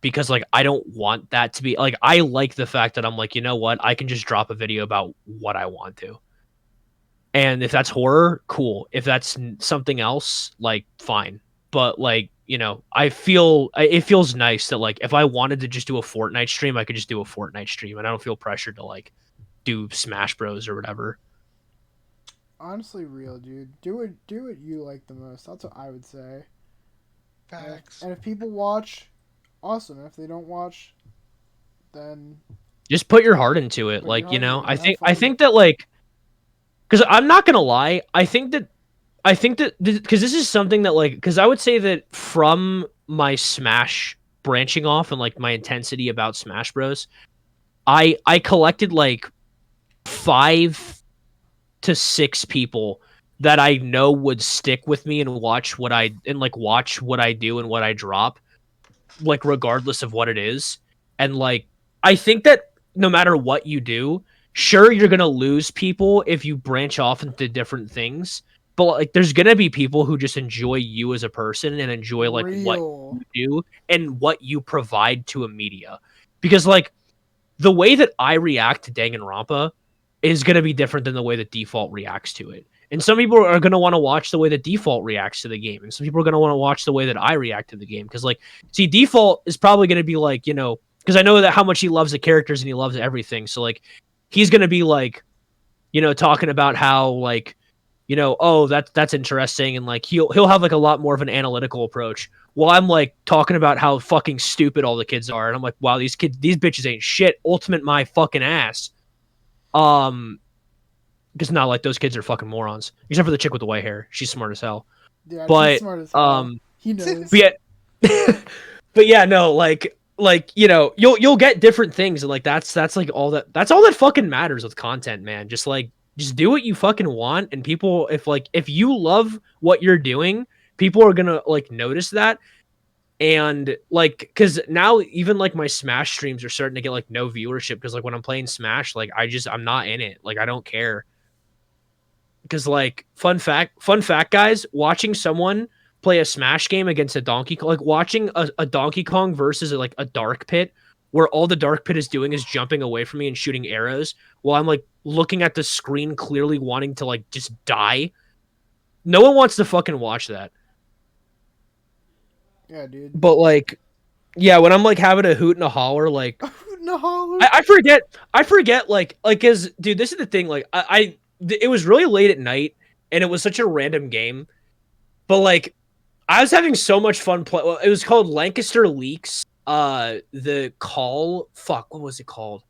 Speaker 3: Because like I don't want that to be like, I like the fact that I'm like, you know what, I can just drop a video about what I want to. And if that's horror, cool. If that's something else, like fine. But like, you know, it feels nice that like if I wanted to just do a Fortnite stream, I could just do a Fortnite stream, and I don't feel pressured to like do Smash Bros or whatever.
Speaker 1: Honestly, real dude. Do what you like the most. That's what I would say.
Speaker 2: Facts.
Speaker 1: And if people watch, awesome. And if they don't watch, then
Speaker 3: just put your heart into it. Like, you know, I think that like, because I'm not gonna lie, I think that because this is something that like, because I would say that from my Smash branching off and like my intensity about Smash Bros, I collected like 5 to 6 people that I know would stick with me and watch what I do and what I drop, like regardless of what it is. And like I think that no matter what you do, sure, you're gonna lose people if you branch off into different things, but like there's gonna be people who just enjoy you as a person and enjoy like what you do and what you provide to a media. Because like the way that I react to Danganronpa is gonna be different than the way that Default reacts to it. And some people are gonna want to watch the way that Default reacts to the game, and some people are gonna want to watch the way that I react to the game. Because like, see, Default is probably gonna be like, you know, because I know that how much he loves the characters and he loves everything. So like, he's gonna be like, talking about how like, oh, that's interesting, and like he'll have like a lot more of an analytical approach. While I'm like talking about how fucking stupid all the kids are, and I'm like, wow, these bitches ain't shit. Ultimate my fucking ass. Because not like those kids are fucking morons, except for the chick with the white hair. She's smart as hell.
Speaker 1: Yeah, she's
Speaker 3: But
Speaker 1: smart as hell. He knows.
Speaker 3: but yeah, but yeah, no, like you'll get different things, and like that's like that's all that fucking matters with content, man. Just do what you fucking want, and people, if you love what you're doing, people are gonna like notice that. And like, because now even like my Smash streams are starting to get like no viewership, because like when I'm playing Smash, like I'm not in it, like I don't care. Because like fun fact guys, watching someone play a Smash game against a Donkey Kong, like watching a Donkey Kong versus like a Dark Pit, where all the Dark Pit is doing is jumping away from me and shooting arrows while I'm like looking at the screen clearly wanting to like just die. No one wants to fucking watch that.
Speaker 1: Yeah, dude.
Speaker 3: But like, yeah, when I'm like having a hoot and a holler, like
Speaker 1: No.
Speaker 3: I forget like cause dude, this is the thing, like it was really late at night and it was such a random game, but like I was having so much fun play. Well, it was called Lancaster Leaks. The what was it called?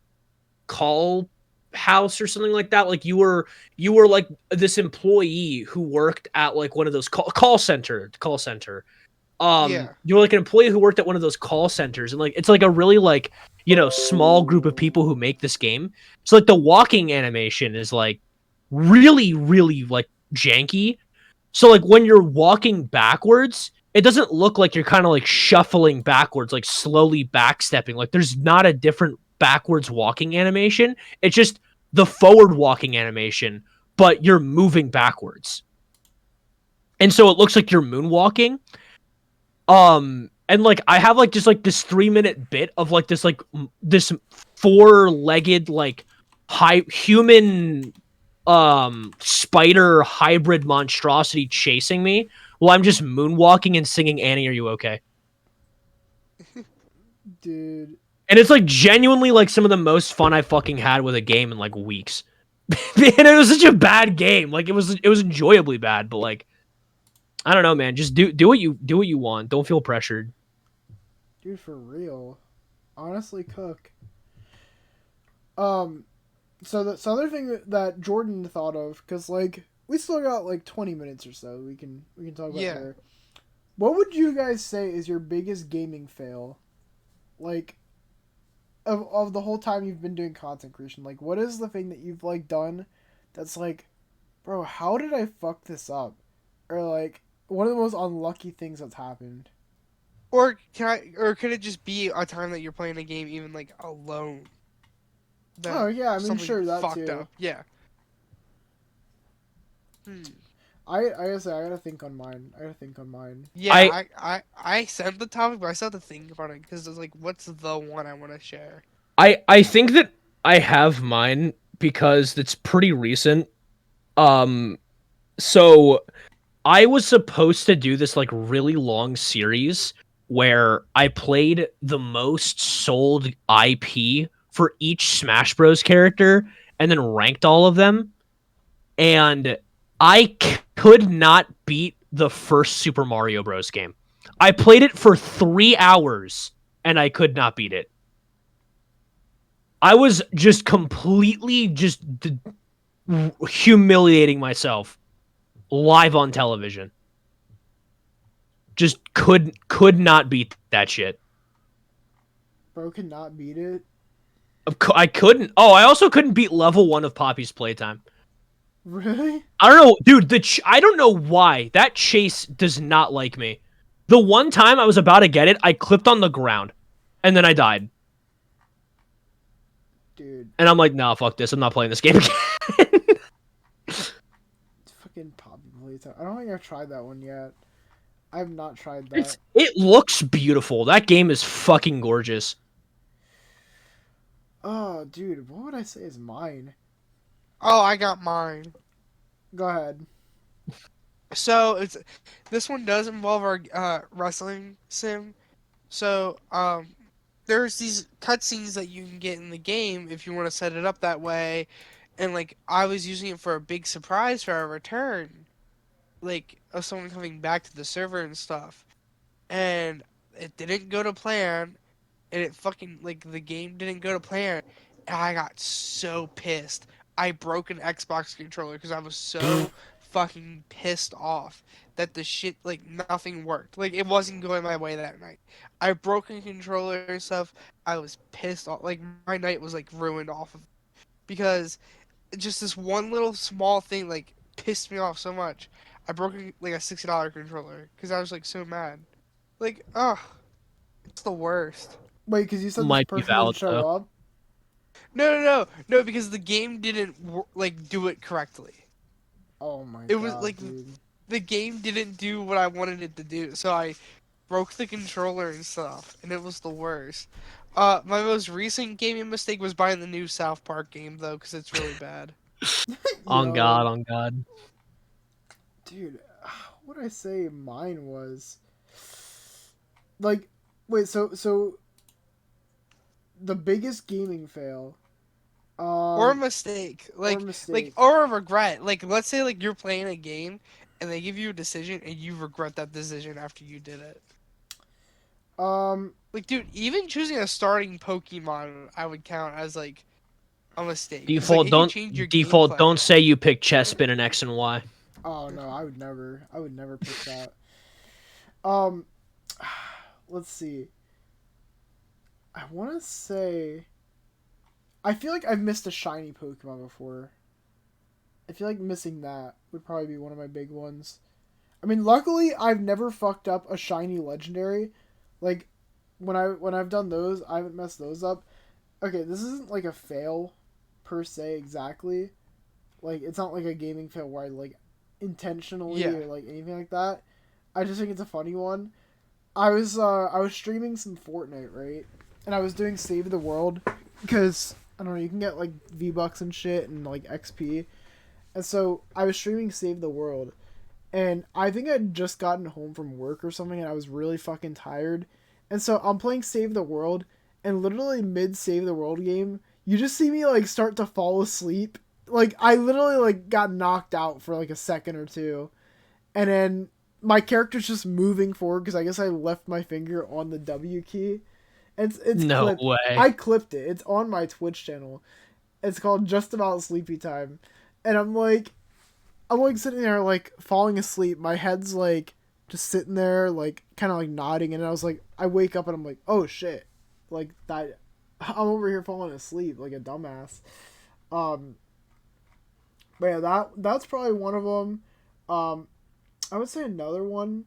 Speaker 3: Call House or something like that. Like you were like this employee who worked at like one of those call center.
Speaker 2: Yeah.
Speaker 3: You were like an employee who worked at one of those call centers, and like it's like a really like small group of people who make this game. So like the walking animation is like really like janky. So like when you're walking backwards, it doesn't look like you're kind of like shuffling backwards, like slowly backstepping. Like there's not a different backwards walking animation. It's just the forward walking animation, but you're moving backwards. And so it looks like you're moonwalking. And like I have like just like this 3-minute bit of like this 4-legged like human spider hybrid monstrosity chasing me while I'm just moonwalking and singing Annie, Are You Okay?
Speaker 1: Dude.
Speaker 3: And it's like genuinely like some of the most fun I fucking had with a game in like weeks. And it was such a bad game. Like it was enjoyably bad, but like I don't know, man. Just do what you want. Don't feel pressured.
Speaker 1: Dude, for real. Honestly, cook. So the other thing that Jordan thought of, because like we still got like 20 minutes or so, we can talk about there. What would you guys say is your biggest gaming fail? Like of the whole time you've been doing content creation, like what is the thing that you've like done that's like, bro, how did I fuck this up? Or like one of the most unlucky things that's happened.
Speaker 2: Or could it just be a time that you're playing a game even like alone?
Speaker 1: Oh yeah, I mean
Speaker 2: something
Speaker 1: sure that
Speaker 2: fucked
Speaker 1: too.
Speaker 2: up. Yeah.
Speaker 1: I gotta say I gotta think on mine.
Speaker 2: Yeah, I sent the topic, but I still have to think about it because it's like, what's the one I want to share?
Speaker 3: I think that I have mine because it's pretty recent. So I was supposed to do this like really long series where I played the most sold IP for each Smash Bros character and then ranked all of them. And I could not beat the first Super Mario Bros game. I played it for 3 hours and I could not beat it. I was just completely humiliating myself live on television. Just could not beat that shit.
Speaker 1: Bro could not beat it.
Speaker 3: I couldn't. Oh, I also couldn't beat level 1 of Poppy's playtime.
Speaker 1: Really?
Speaker 3: I don't know, dude. I don't know why that chase does not like me. The one time I was about to get it, I clipped on the ground, and then I died.
Speaker 1: Dude.
Speaker 3: And I'm like, nah, fuck this. I'm not playing this game again.
Speaker 1: It's fucking Poppy playtime. I don't think I've tried that one yet. I have not tried that.
Speaker 3: It looks beautiful. That game is fucking gorgeous.
Speaker 1: Oh, dude, what would I say is mine?
Speaker 2: Oh, I got mine.
Speaker 1: Go ahead.
Speaker 2: So this one does involve our wrestling sim. So there's these cutscenes that you can get in the game if you want to set it up that way, and like I was using it for a big surprise for our return, like of someone coming back to the server and stuff, and it didn't go to plan, and it fucking like the game didn't go to plan, and I got so pissed. I broke an Xbox controller because I was so fucking pissed off that the shit like nothing worked. Like it wasn't going my way that night. I broke a controller and stuff. I was pissed off. Like my night was like ruined off of because just this one little small thing like pissed me off so much. I broke like a $60 controller because I was like so mad. Like, ugh, it's the worst.
Speaker 1: Wait, because you said this
Speaker 3: Might be
Speaker 1: person didn't
Speaker 3: valid
Speaker 1: show
Speaker 3: though.
Speaker 1: up.
Speaker 2: No, because the game didn't like do it correctly.
Speaker 1: Oh my
Speaker 2: It was
Speaker 1: god,
Speaker 2: like
Speaker 1: dude.
Speaker 2: the game didn't do what I wanted it to do, so I broke the controller and stuff, and it was the worst. My most recent gaming mistake was buying the new South Park game though, because it's really bad.
Speaker 3: On
Speaker 1: Yo,
Speaker 3: God, on God.
Speaker 1: dude, what did I say? Mine was like, wait, so the biggest gaming fail,
Speaker 2: Or a mistake,
Speaker 1: or
Speaker 2: like
Speaker 1: mistake.
Speaker 2: or a regret. Like let's say like you're playing a game and they give you a decision and you regret that decision after you did it.
Speaker 1: Um,
Speaker 2: Like dude, even choosing a starting Pokemon I would count as like a mistake because like
Speaker 3: Default
Speaker 2: it can
Speaker 3: don't
Speaker 2: change your
Speaker 3: default
Speaker 2: gameplay.
Speaker 3: don't say you pick chess spin and X and Y.
Speaker 1: oh no, I would never pick that. Um, let's see. I want to say, I feel like I've missed a shiny Pokemon before. I feel like missing that would probably be one of my big ones. I mean, luckily I've never fucked up a shiny legendary. Like when I've done those, I haven't messed those up. Okay, this isn't like a fail per se exactly. Like it's not like a gaming fail where I like intentionally
Speaker 2: Yeah.
Speaker 1: or like anything like that. I just think it's a funny one. I was streaming some Fortnite, right? And I was doing Save the World because I don't know, you can get like V-Bucks and shit and like XP. And so I was streaming Save the World, and I think I'd just gotten home from work or something, and I was really fucking tired. And so I'm playing Save the World, and literally mid Save the World game, you just see me like start to fall asleep. Like I literally like got knocked out for like a second or two, and then my character's just moving forward because I guess I left my finger on the W key. It's
Speaker 3: No
Speaker 1: clipped.
Speaker 3: way.
Speaker 1: I clipped it. It's on my Twitch channel. It's called Just About Sleepy Time, and I'm like sitting there like falling asleep. My head's like just sitting there like kind of like nodding, and I was like, I wake up and I'm like, oh shit, like that. I'm over here falling asleep like a dumbass. Um, but yeah, that's probably one of them. Um, I would say another one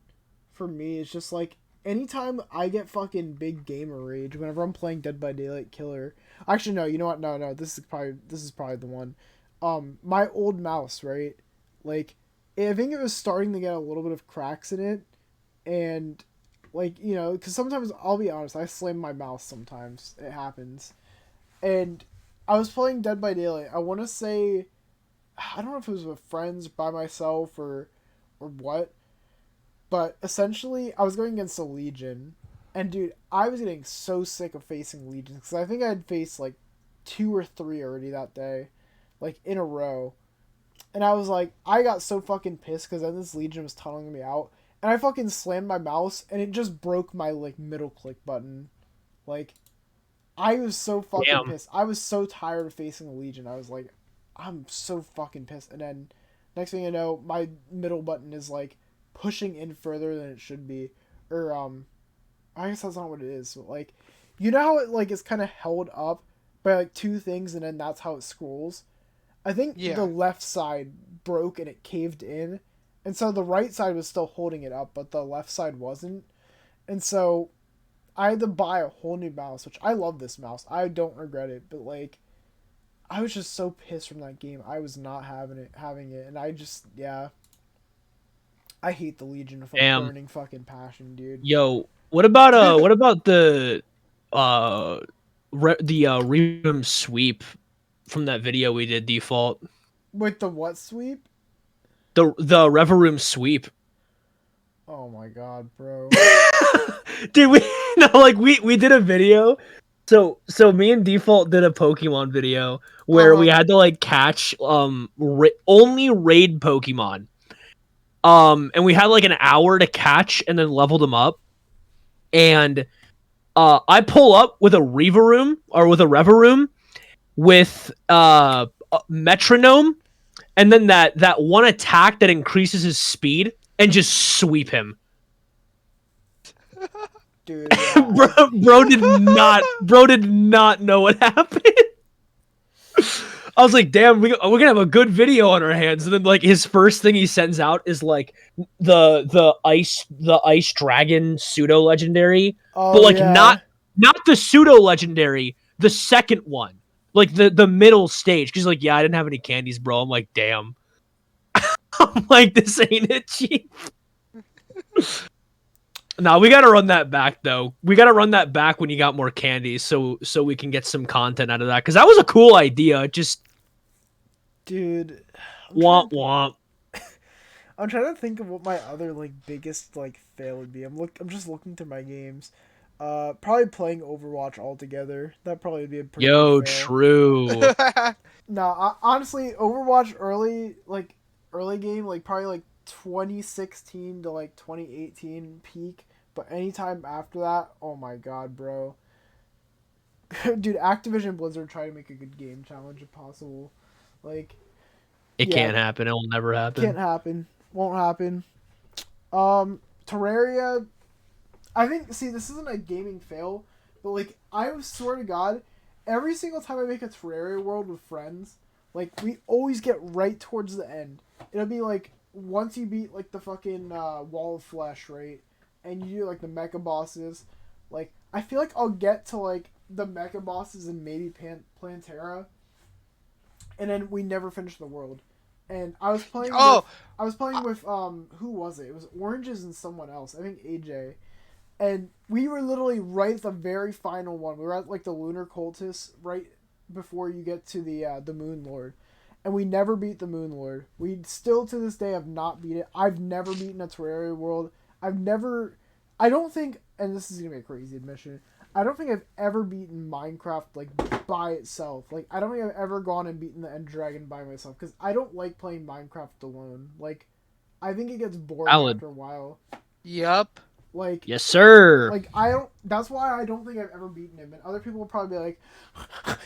Speaker 1: for me is just like anytime I get fucking big gamer rage whenever I'm playing Dead by Daylight Killer. Actually, no, you know what? No, this is probably the one. My old mouse, right? Like, I think it was starting to get a little bit of cracks in it, and like you know, because sometimes I'll be honest, I slam my mouse. Sometimes it happens, and I was playing Dead by Daylight. I want to say, I don't know if it was with friends, by myself, or what, but essentially I was going against a Legion, and dude, I was getting so sick of facing Legions because I think I had faced like two or three already that day, like in a row. And I was like, I got so fucking pissed because then this Legion was tunneling me out. And I fucking slammed my mouse and it just broke my like middle click button. Like, I was so fucking
Speaker 3: Damn.
Speaker 1: pissed. I was so tired of facing the Legion. I was like, I'm so fucking pissed. And then next thing you know, my middle button is like pushing in further than it should be. Or I guess that's not what it is. But like, you know how it like is kind of held up by like two things and then that's how it scrolls. I think
Speaker 2: Yeah.
Speaker 1: the left side broke and it caved in. And so the right side was still holding it up, but the left side wasn't. And so I had to buy a whole new mouse, which I love this mouse. I don't regret it, but like I was just so pissed from that game. I was not having it, and I just yeah. I hate the Legion with a
Speaker 3: Damn.
Speaker 1: burning fucking passion, dude.
Speaker 3: Yo, what about the Rerum sweep from that video we did, Default?
Speaker 1: With the what sweep?
Speaker 3: The Reverum sweep.
Speaker 1: Oh my god, bro.
Speaker 3: Dude, we did a video. So me and Default did a Pokemon video where we had to like catch only raid Pokemon. And we had like an hour to catch and then level them up. And I pull up with a Revaroom or with a Revaroom with a Metronome, and then that one attack that increases his speed and just sweep him.
Speaker 1: Dude, yeah,
Speaker 3: bro did not know what happened. I was like, damn, we're gonna have a good video on our hands. And then like his first thing he sends out is like the ice dragon pseudo legendary, but like
Speaker 1: yeah.
Speaker 3: not the pseudo legendary, the second one, like the middle stage. Cause like, yeah, I didn't have any candies, bro. I'm like, damn. I'm like, this ain't it, chief. No, we gotta run that back though. We gotta run that back when you got more candies, so we can get some content out of that. Cause that was a cool idea. Just
Speaker 1: Dude,
Speaker 3: womp womp.
Speaker 1: I'm trying to think of what my other like biggest like fail would be. I'm just looking through my games. Probably playing Overwatch altogether. That probably would be a pretty
Speaker 3: Yo,
Speaker 1: big fail.
Speaker 3: true.
Speaker 1: No, honestly, Overwatch early game, like probably like 2016 to like 2018 peak. But anytime after that, oh my god, bro. Dude, Activision Blizzard try to make a good game challenge if possible. Like,
Speaker 3: It
Speaker 1: yeah,
Speaker 3: can't happen. It will never happen.
Speaker 1: can't happen. Won't happen. Terraria. I think. See, this isn't a gaming fail, but like, I swear to God, every single time I make a Terraria world with friends, like we always get right towards the end. It'll be like once you beat like the fucking wall of flesh, right, and you do like the mecha bosses. Like, I feel like I'll get to like the mecha bosses and maybe Plantera, and then we never finish the world. And I was playing. I was playing with who was it? It was Oranges and someone else. I think AJ. And we were literally right at the very final one. We were at like the Lunar Cultist right before you get to the Moon Lord, and we never beat the Moon Lord. We still to this day have not beat it. I've never beaten a Terraria world. I don't think, and this is gonna be a crazy admission, I don't think I've ever beaten Minecraft like by itself. Like, I don't think I've ever gone and beaten the End Dragon by myself because I don't like playing Minecraft alone. Like, I think it gets boring
Speaker 3: Valid.
Speaker 1: after a while.
Speaker 2: Yup.
Speaker 1: Like,
Speaker 3: Yes, sir.
Speaker 1: like I don't. That's why I don't think I've ever beaten him. And other people will probably be like,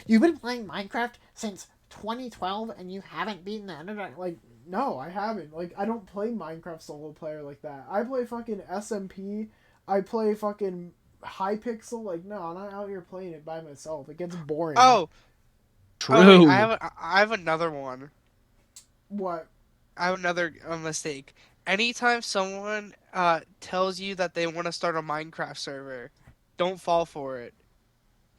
Speaker 1: "You've been playing Minecraft since 2012 and you haven't beaten the Ender Dragon." Like, no, I haven't. Like, I don't play Minecraft solo player like that. I play fucking SMP. I play fucking Hypixel. Like, no, I'm not out here playing it by myself. It gets boring.
Speaker 3: True.
Speaker 2: Oh, wait, I have another one.
Speaker 1: What?
Speaker 2: I have another mistake. Anytime someone tells you that they want to start a Minecraft server, don't fall for it.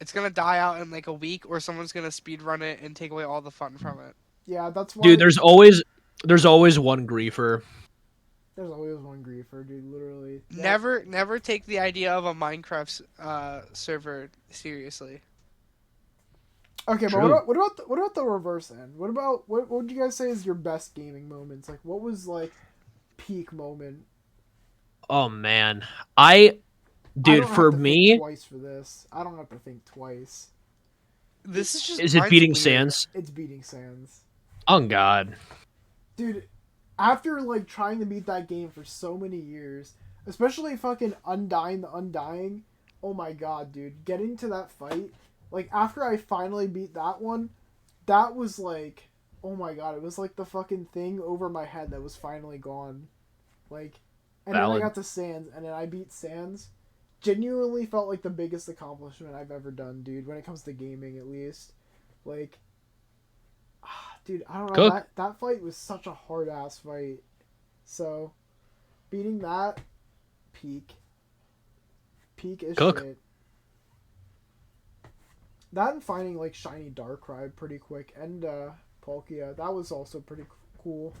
Speaker 2: It's gonna die out in like a week, or someone's gonna speedrun it and take away all the fun from it.
Speaker 1: Yeah, that's why.
Speaker 3: Dude, there's always one griefer.
Speaker 1: There's always one griefer, dude. Literally.
Speaker 2: Never take the idea of a Minecraft server seriously.
Speaker 1: Okay,
Speaker 3: True.
Speaker 1: but what about the reverse end? What would you guys say is your best gaming moments? Like, what was like peak moment?
Speaker 3: Oh man,
Speaker 1: I
Speaker 3: dude,
Speaker 1: don't have
Speaker 3: for
Speaker 1: to
Speaker 3: me,
Speaker 1: think twice for this. I don't have to think twice.
Speaker 2: This is just.
Speaker 3: is it
Speaker 2: mine's
Speaker 3: beating
Speaker 2: weird.
Speaker 3: Sans?
Speaker 1: It's beating Sans,
Speaker 3: Oh god.
Speaker 1: dude. After like trying to beat that game for so many years, especially fucking Undying the Undying. Oh my god, dude, getting to that fight. Like, after I finally beat that one, that was like, oh my god, it was like the fucking thing over my head that was finally gone. Like, and
Speaker 3: Valid.
Speaker 1: then I got to Sans, and then I beat Sans. Genuinely felt like the biggest accomplishment I've ever done, dude, when it comes to gaming, at least. Like, dude, I don't know, that fight was such a hard-ass fight. So, beating that, peak. Peak is shit. That and finding, like, Shiny Darkrai pretty quick, and, Palkia, that was also pretty cool.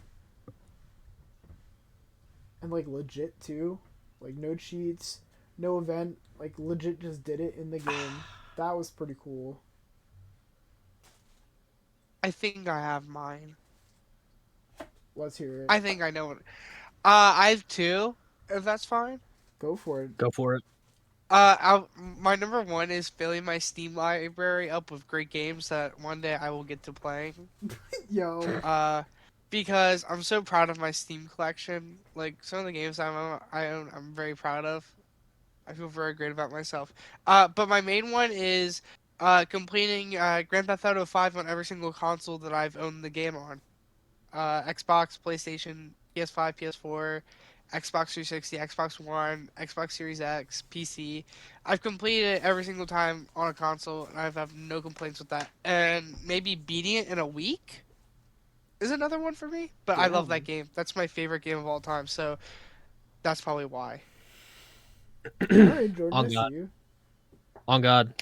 Speaker 1: And, like, legit, too. Like, no cheats, no event, like, legit just did it in the game. That was pretty cool.
Speaker 2: I think I have mine.
Speaker 1: Let's hear it.
Speaker 2: I think I know it. I have two. if that's fine.
Speaker 1: Go for it.
Speaker 3: Go for it.
Speaker 2: My number one is filling my Steam library up with great games that one day I will get to playing.
Speaker 1: Yo.
Speaker 2: Because I'm so proud of my Steam collection. Like some of the games I own, I'm very proud of. I feel very great about myself. But my main one is completing Grand Theft Auto 5 on every single console that I've owned the game on. Xbox, PlayStation, PS5, PS4, Xbox 360, Xbox One, Xbox Series X, PC. I've completed it every single time on a console, and I have no complaints with that. And maybe beating it in a week is another one for me. But I love that game. That's my favorite game of all time, so that's probably why.
Speaker 1: Alright, Jordan,
Speaker 3: On
Speaker 1: I see
Speaker 3: God.
Speaker 1: you.
Speaker 3: On God.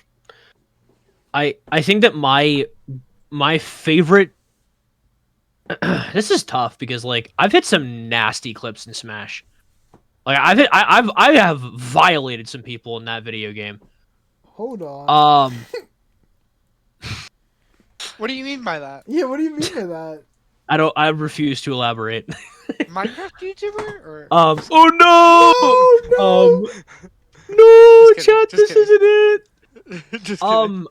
Speaker 3: I think that my favorite. This is tough because like I've hit some nasty clips in Smash. Like I have violated some people in that video game.
Speaker 1: Hold on.
Speaker 2: What do you mean by that?
Speaker 1: Yeah, what do you mean by that?
Speaker 3: I refuse to elaborate.
Speaker 2: Minecraft YouTuber or
Speaker 3: Oh no!
Speaker 1: Oh, no!
Speaker 3: No,
Speaker 2: Just kidding,
Speaker 3: chat,
Speaker 2: just
Speaker 3: this
Speaker 2: kidding.
Speaker 3: isn't it.
Speaker 2: Just kidding.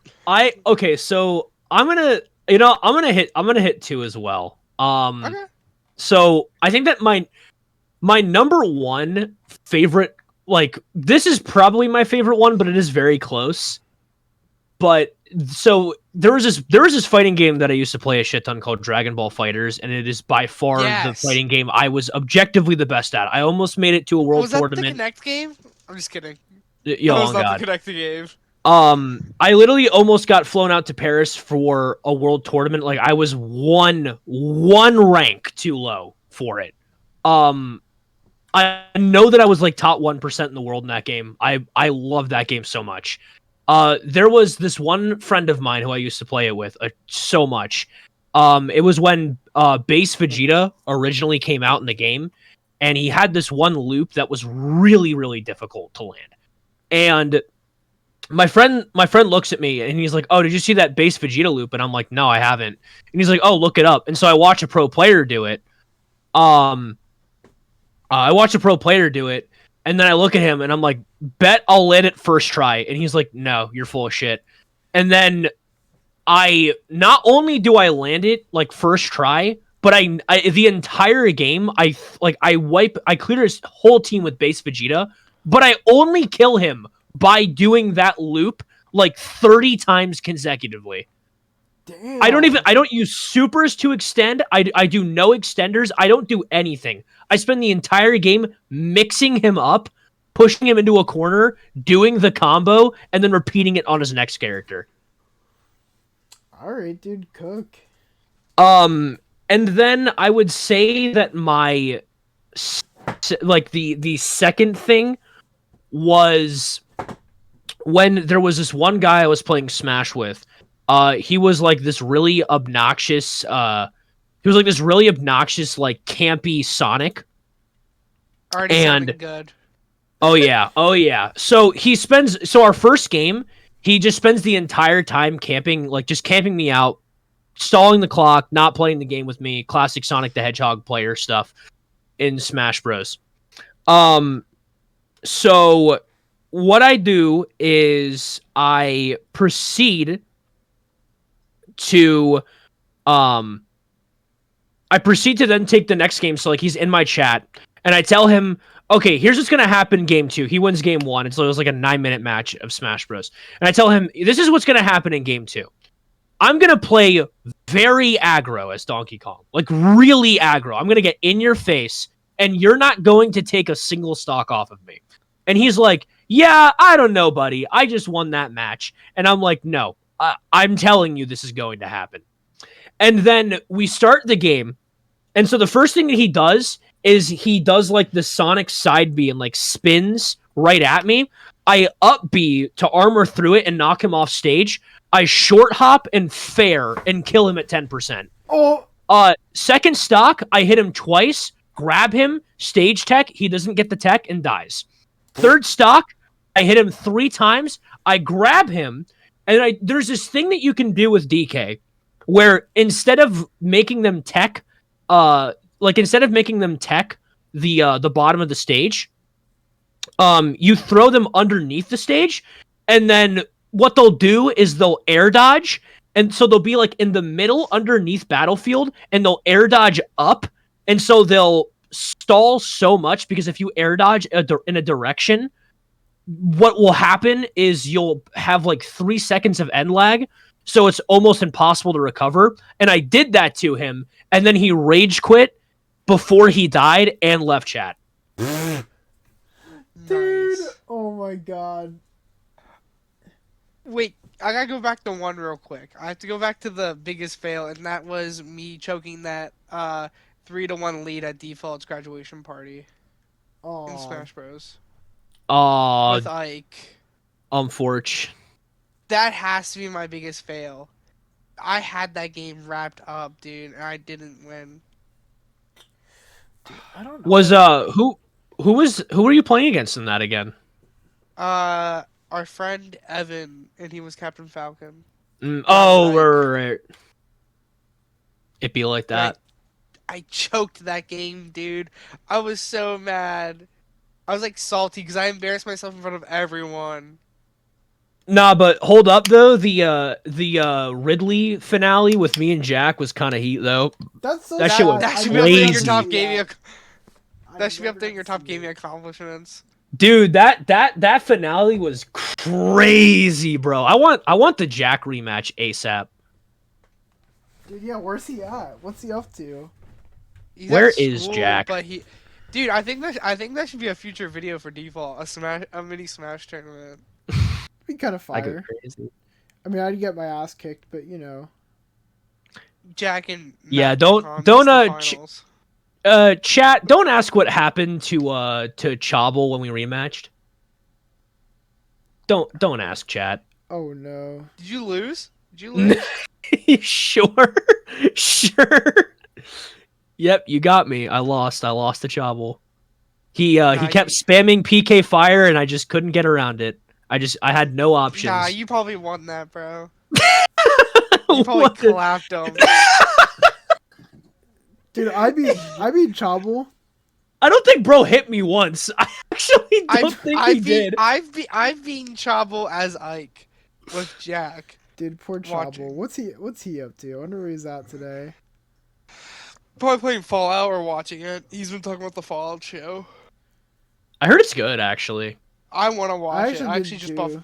Speaker 3: Okay, so I'm gonna hit two as well.
Speaker 2: Okay.
Speaker 3: So I think that my number one favorite, like this is probably my favorite one, but it is very close. But so there was this fighting game that I used to play a shit ton called Dragon Ball Fighters, and it is by far
Speaker 2: Yes.
Speaker 3: the fighting game I was objectively the best at. I almost made it to a world
Speaker 2: Was that the
Speaker 3: tournament.
Speaker 2: Connect game? I'm just kidding.
Speaker 3: Yo,
Speaker 2: That was
Speaker 3: on
Speaker 2: not
Speaker 3: God.
Speaker 2: the Connect game.
Speaker 3: I literally almost got flown out to Paris for a world tournament. Like I was one rank too low for it. I know that I was like top 1% in the world in that game. I love that game so much. There was this one friend of mine who I used to play it with so much. It was when Base Vegeta originally came out in the game, and he had this one loop that was really, really difficult to land. And my friend looks at me and he's like, "Oh, did you see that Base Vegeta loop?" And I'm like, "No, I haven't." And he's like, "Oh, look it up." And so I watch a pro player do it. I watch a pro player do it, and then I look at him and I'm like, "Bet I'll land it first try." And he's like, "No, you're full of shit." And then I not only do I land it like first try, but I the entire game I clear his whole team with Base Vegeta, but I only kill him by doing that loop like 30 times consecutively.
Speaker 1: Damn.
Speaker 3: I don't use supers to extend. I do no extenders. I don't do anything. I spend the entire game mixing him up, pushing him into a corner, doing the combo, and then repeating it on his next character.
Speaker 1: Alright, dude, cook.
Speaker 3: And then I would say that my the second thing was when there was this one guy I was playing Smash with. He was like this really obnoxious like campy Sonic.
Speaker 2: Already sounding good.
Speaker 3: Oh yeah. So our first game, he just spends the entire time camping, like just camping me out, stalling the clock, not playing the game with me, classic Sonic the Hedgehog player stuff in Smash Bros. So what I do is I proceed to then take the next game. So like he's in my chat and I tell him, okay, here's what's going to happen in game 2. He wins game 1. It was like a 9-minute match of Smash Bros. And I tell him, this is what's going to happen in game 2. I'm going to play very aggro as Donkey Kong. Like really aggro. I'm going to get in your face and you're not going to take a single stock off of me. And he's like, yeah, I don't know, buddy. I just won that match. And I'm like, no, I'm telling you this is going to happen. And then we start the game. And so the first thing that he does is he does like the Sonic side B and like spins right at me. I up B to armor through it and knock him off stage. I short hop and fair and kill him at 10%.
Speaker 1: Oh,
Speaker 3: Second stock, I hit him twice, grab him, stage tech, he doesn't get the tech and dies. Third stock, I hit him 3 times, I grab him, and there's this thing that you can do with DK where instead of making them tech the bottom of the stage, you throw them underneath the stage, and then what they'll do is they'll air dodge, and so they'll be like in the middle underneath battlefield, and they'll air dodge up, and so they'll stall so much because if you air dodge in a direction, what will happen is you'll have like 3 seconds of end lag, so it's almost impossible to recover. And I did that to him, and then he rage quit before he died and left chat.
Speaker 1: Dude,
Speaker 2: Nice.
Speaker 1: oh my god.
Speaker 2: Wait, I gotta go back to one real quick. I have to go back to the biggest fail, and that was me choking that 3-1 lead at Default's graduation party in Smash Bros. With Ike.
Speaker 3: Unfortunate.
Speaker 2: That has to be my biggest fail. I had that game wrapped up, dude, and I didn't win.
Speaker 1: I don't know.
Speaker 3: Was who were you playing against in that again?
Speaker 2: Our friend Evan, and he was Captain Falcon.
Speaker 3: Oh,
Speaker 2: Ike.
Speaker 3: right. It be like that.
Speaker 2: I choked that game, dude. I was so mad. I was like salty because I embarrassed myself in front of everyone.
Speaker 3: Nah, but hold up though. The Ridley finale with me and Jack was kind of heat though.
Speaker 1: That's so
Speaker 3: That shit was
Speaker 2: That should
Speaker 1: I
Speaker 2: be up there in
Speaker 3: crazy.
Speaker 2: your top gaming.
Speaker 1: I
Speaker 2: That should be up
Speaker 1: never
Speaker 2: there in your
Speaker 1: got to
Speaker 2: top
Speaker 1: see
Speaker 2: gaming
Speaker 1: it.
Speaker 2: accomplishments.
Speaker 3: Dude, that finale was crazy, bro. I want the Jack rematch ASAP.
Speaker 1: Dude, yeah, where's he at? What's he up to?
Speaker 2: He's
Speaker 3: Where
Speaker 2: at
Speaker 3: is
Speaker 2: school,
Speaker 3: Jack?
Speaker 2: But dude, I think that should be a future video for Default. A mini Smash tournament.
Speaker 1: Be kind of
Speaker 3: I go
Speaker 1: fire.
Speaker 3: crazy.
Speaker 1: I mean, I'd get my ass kicked, but you know.
Speaker 2: Jack and
Speaker 3: Yeah,
Speaker 2: Matt
Speaker 3: don't-
Speaker 2: Conn
Speaker 3: don't,
Speaker 2: makes the finals.
Speaker 3: Chat, don't ask what happened to Chobble when we rematched. Don't ask, chat.
Speaker 1: Oh no.
Speaker 2: Did you lose? Did you lose?
Speaker 3: Sure. Sure. Yep, you got me. I lost to Chobble. He kept spamming PK fire and I just couldn't get around it. I had no options.
Speaker 2: Nah, you probably won that, bro. You probably
Speaker 3: What?
Speaker 2: clapped him.
Speaker 1: Dude, I beat Chobble.
Speaker 3: I don't think bro hit me once. I actually don't think he did.
Speaker 2: I've beaten Chobble as Ike with Jack.
Speaker 1: Dude, poor
Speaker 2: Watching.
Speaker 1: Chobble. What's he up to? I wonder where he's at today.
Speaker 2: Probably playing Fallout or watching it. He's been talking about the Fallout show.
Speaker 3: I heard it's good actually.
Speaker 2: I want to watch it. I
Speaker 1: did
Speaker 2: actually just
Speaker 1: too.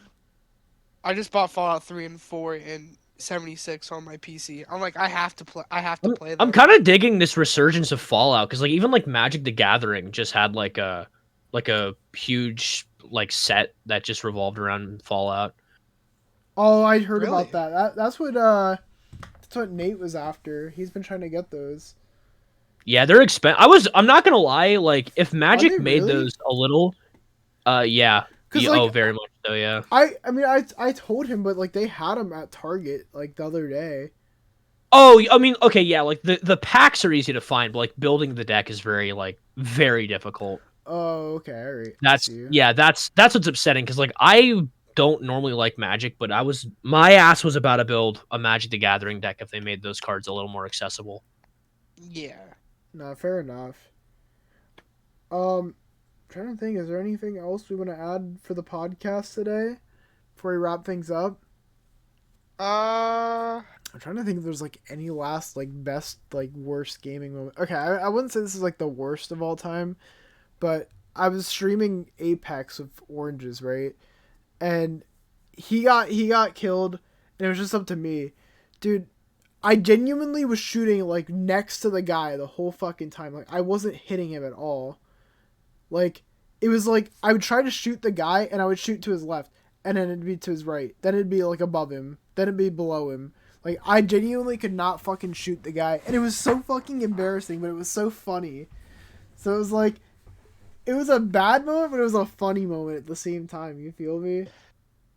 Speaker 2: I just bought Fallout 3 and 4 and 76 on my PC. I'm like, I have to play them.
Speaker 3: I'm kind of digging this resurgence of Fallout because like even like Magic the Gathering just had like a huge like set that just revolved around Fallout.
Speaker 1: Oh, I heard
Speaker 2: Really?
Speaker 1: about that. That's what Nate was after. He's been trying to get those.
Speaker 3: Yeah, they're expensive. I'm not gonna lie. Like if Magic
Speaker 1: they
Speaker 3: made
Speaker 1: really?
Speaker 3: those a little, yeah.
Speaker 1: 'Cause,
Speaker 3: Yeah,
Speaker 1: like,
Speaker 3: oh, very much so. Yeah.
Speaker 1: I mean, I told him, but like they had them at Target like the other day.
Speaker 3: Oh, I mean, okay, yeah. Like the packs are easy to find, but like building the deck is very difficult.
Speaker 1: Oh, okay, all right.
Speaker 3: That's
Speaker 1: See you.
Speaker 3: yeah. That's what's upsetting because like I don't normally like Magic, but my ass was about to build a Magic the Gathering deck if they made those cards a little more accessible.
Speaker 2: Yeah.
Speaker 1: No, fair enough. Trying to think, is there anything else we want to add for the podcast today before we wrap things up? I'm trying to think if there's like any last like best like worst gaming moment. Okay, I wouldn't say this is like the worst of all time, but I was streaming Apex with Oranges, right? And he got killed and it was just up to me. Dude, I genuinely was shooting like next to the guy the whole fucking time. Like I wasn't hitting him at all. Like it was like I would try to shoot the guy and I would shoot to his left and then it'd be to his right. Then it'd be like above him. Then it'd be below him. Like I genuinely could not fucking shoot the guy and it was so fucking embarrassing, but it was so funny. So it was like it was a bad moment, but it was a funny moment at the same time. You feel me?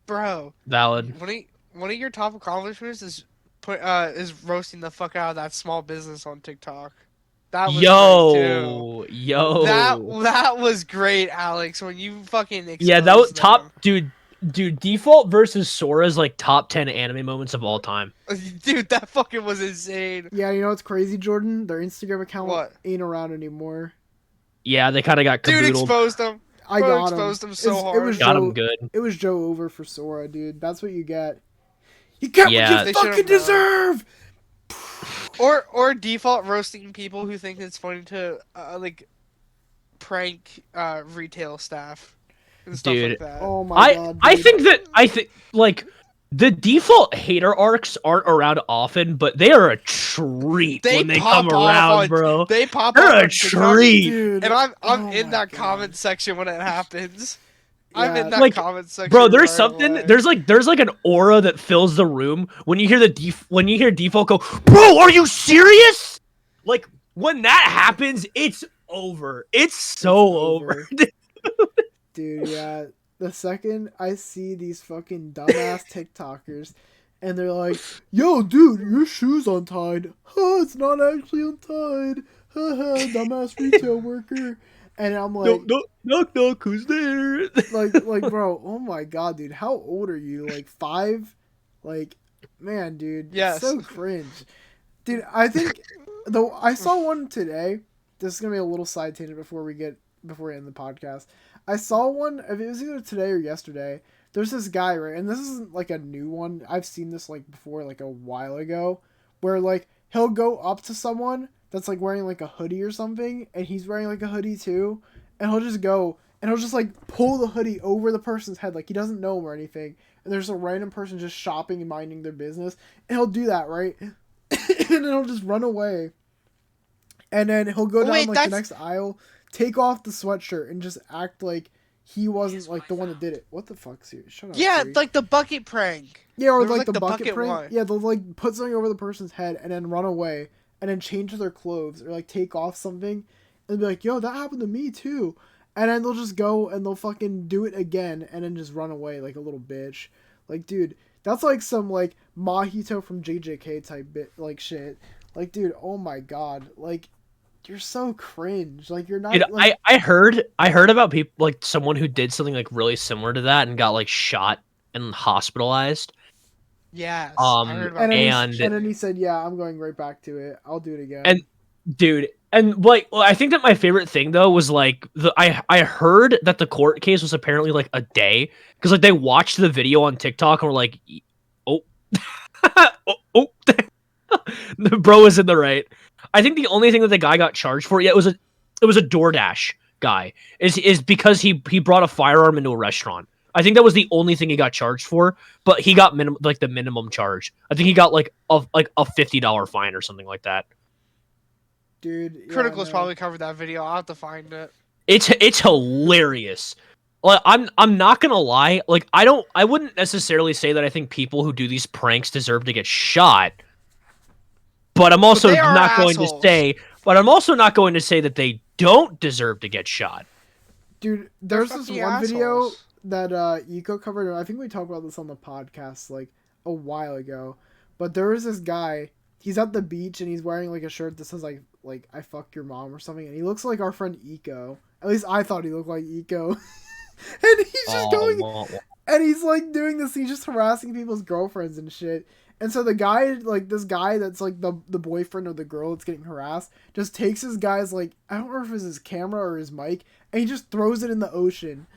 Speaker 2: Bro,
Speaker 3: Valid.
Speaker 2: one of your top accomplishments is roasting the fuck out of that small business on TikTok. That was great too.
Speaker 3: Yo.
Speaker 2: That was great, Alex. When you fucking
Speaker 3: Yeah, that was
Speaker 2: exposed
Speaker 3: top, dude. Default versus Sora's like top 10 anime moments of all time.
Speaker 2: them. Dude, that fucking was insane.
Speaker 1: Yeah, you know what's crazy, Jordan? Their Instagram account
Speaker 2: What?
Speaker 1: ain't around anymore.
Speaker 3: Yeah, they kind of got
Speaker 2: Dude
Speaker 3: caboodled.
Speaker 2: exposed them.
Speaker 1: I
Speaker 2: Bro
Speaker 1: got him.
Speaker 2: exposed him so
Speaker 1: It
Speaker 2: hard.
Speaker 1: was
Speaker 3: Got
Speaker 1: Joe.
Speaker 3: him good.
Speaker 1: It was Joe over for Sora, dude. That's what you get. You get
Speaker 3: Yeah.
Speaker 1: what
Speaker 2: They
Speaker 1: you
Speaker 2: should've
Speaker 1: fucking
Speaker 2: known.
Speaker 1: deserve.
Speaker 2: Or default roasting people who think it's funny to like prank retail staff and stuff
Speaker 3: Dude,
Speaker 2: like that.
Speaker 1: Oh my god.
Speaker 3: I
Speaker 1: Dude.
Speaker 3: think like the default hater arcs aren't around often, but they are a treat
Speaker 2: They
Speaker 3: when they
Speaker 2: pop
Speaker 3: come
Speaker 2: off
Speaker 3: around,
Speaker 2: on-
Speaker 3: bro.
Speaker 2: They pop
Speaker 3: They're
Speaker 2: up
Speaker 3: a
Speaker 2: on TikTok,
Speaker 3: treat.
Speaker 1: Dude.
Speaker 2: and I'm
Speaker 1: Oh
Speaker 2: in
Speaker 1: my
Speaker 2: that
Speaker 1: God.
Speaker 2: comment section when it happens. I'm
Speaker 1: Yeah.
Speaker 2: in that
Speaker 3: Like,
Speaker 2: comment section.
Speaker 3: Bro, there's
Speaker 2: right
Speaker 3: something.
Speaker 2: away.
Speaker 3: There's like an aura that fills the room when you hear when you hear default go, "Bro, are you serious?" Like when that happens, it's over. It's so over.
Speaker 1: Dude, yeah. The second I see these fucking dumbass TikTokers and they're like, yo, dude, your shoe's untied. Huh, it's not actually untied. Haha, dumbass retail worker. And I'm like,
Speaker 3: Knock, who's there?
Speaker 1: like, bro, oh my god, dude, how old are you? Like 5? Like, man, dude,
Speaker 2: Yes.
Speaker 1: so cringe. Dude, I think, though, I saw one today. This is gonna be a little side tangent before we end the podcast. I saw one. If it was either today or yesterday. There's this guy, right, and this isn't like a new one. I've seen this like before, like a while ago, where like he'll go up to someone that's like wearing like a hoodie or something, and he's wearing like a hoodie too, and he'll just go and he'll just like pull the hoodie over the person's head, like he doesn't know him or anything, and there's a random person just shopping and minding their business, and he'll do that, right, and then he'll just run away, and then he'll go down
Speaker 2: wait,
Speaker 1: like
Speaker 2: that's-
Speaker 1: the next aisle, take off the sweatshirt, and just act like he wasn't like the one that did it. What the fuck, Siri? Shut up.
Speaker 2: Yeah,
Speaker 1: Siri.
Speaker 2: like the bucket prank.
Speaker 1: Yeah, or
Speaker 2: There was,
Speaker 1: like the bucket prank.
Speaker 2: one.
Speaker 1: Yeah, they'll like put something over the person's head and then run away and then change their clothes or like take off something and be like, yo, that happened to me too. And then they'll just go and they'll fucking do it again and then just run away like a little bitch. Like, dude, that's like some like Mahito from JJK type bit like shit. Like, dude, oh my god. Like, you're so cringe. Like, you're not.
Speaker 3: Dude,
Speaker 1: like,
Speaker 3: I heard about people like someone who did something like really similar to that and got like shot and hospitalized.
Speaker 2: Yes,
Speaker 3: Um,
Speaker 2: I heard about
Speaker 1: and
Speaker 2: that.
Speaker 1: then, and then he said, "Yeah, I'm going right back to it. I'll do it again."
Speaker 3: And dude, and like I think that my favorite thing though was like I heard that the court case was apparently like a day because like they watched the video on TikTok and were like, oh, oh, the bro is in the right. I think the only thing that the guy got charged for, yeah, it was a DoorDash guy, is because he brought a firearm into a restaurant. I think that was the only thing he got charged for, but he got the minimum charge. I think he got like a $50 fine or something like that.
Speaker 1: Dude, yeah,
Speaker 2: Critical's
Speaker 1: no.
Speaker 2: probably covered that video. I'll have to find it.
Speaker 3: It's hilarious. Like I'm not gonna lie. Like I wouldn't necessarily say that I think people who do these pranks deserve to get shot. But I'm also
Speaker 2: they are
Speaker 3: not going to
Speaker 2: assholes.
Speaker 3: say. But I'm also not going to say that they don't deserve to get shot.
Speaker 1: Dude, there's this
Speaker 2: fucking
Speaker 1: one video
Speaker 2: assholes.
Speaker 1: that Eco covered, and I think we talked about this on the podcast like a while ago. But there was this guy. He's at the beach and he's wearing like a shirt that says like I fuck your mom or something, and he looks like our friend Eco. At least I thought he looked like Eco. And he's just going, and he's like doing this. He's just harassing people's girlfriends and shit. And so the guy, like this guy that's like the boyfriend of the girl that's getting harassed, just takes his guy's like, I don't remember if it's his camera or his mic, and he just throws it in the ocean.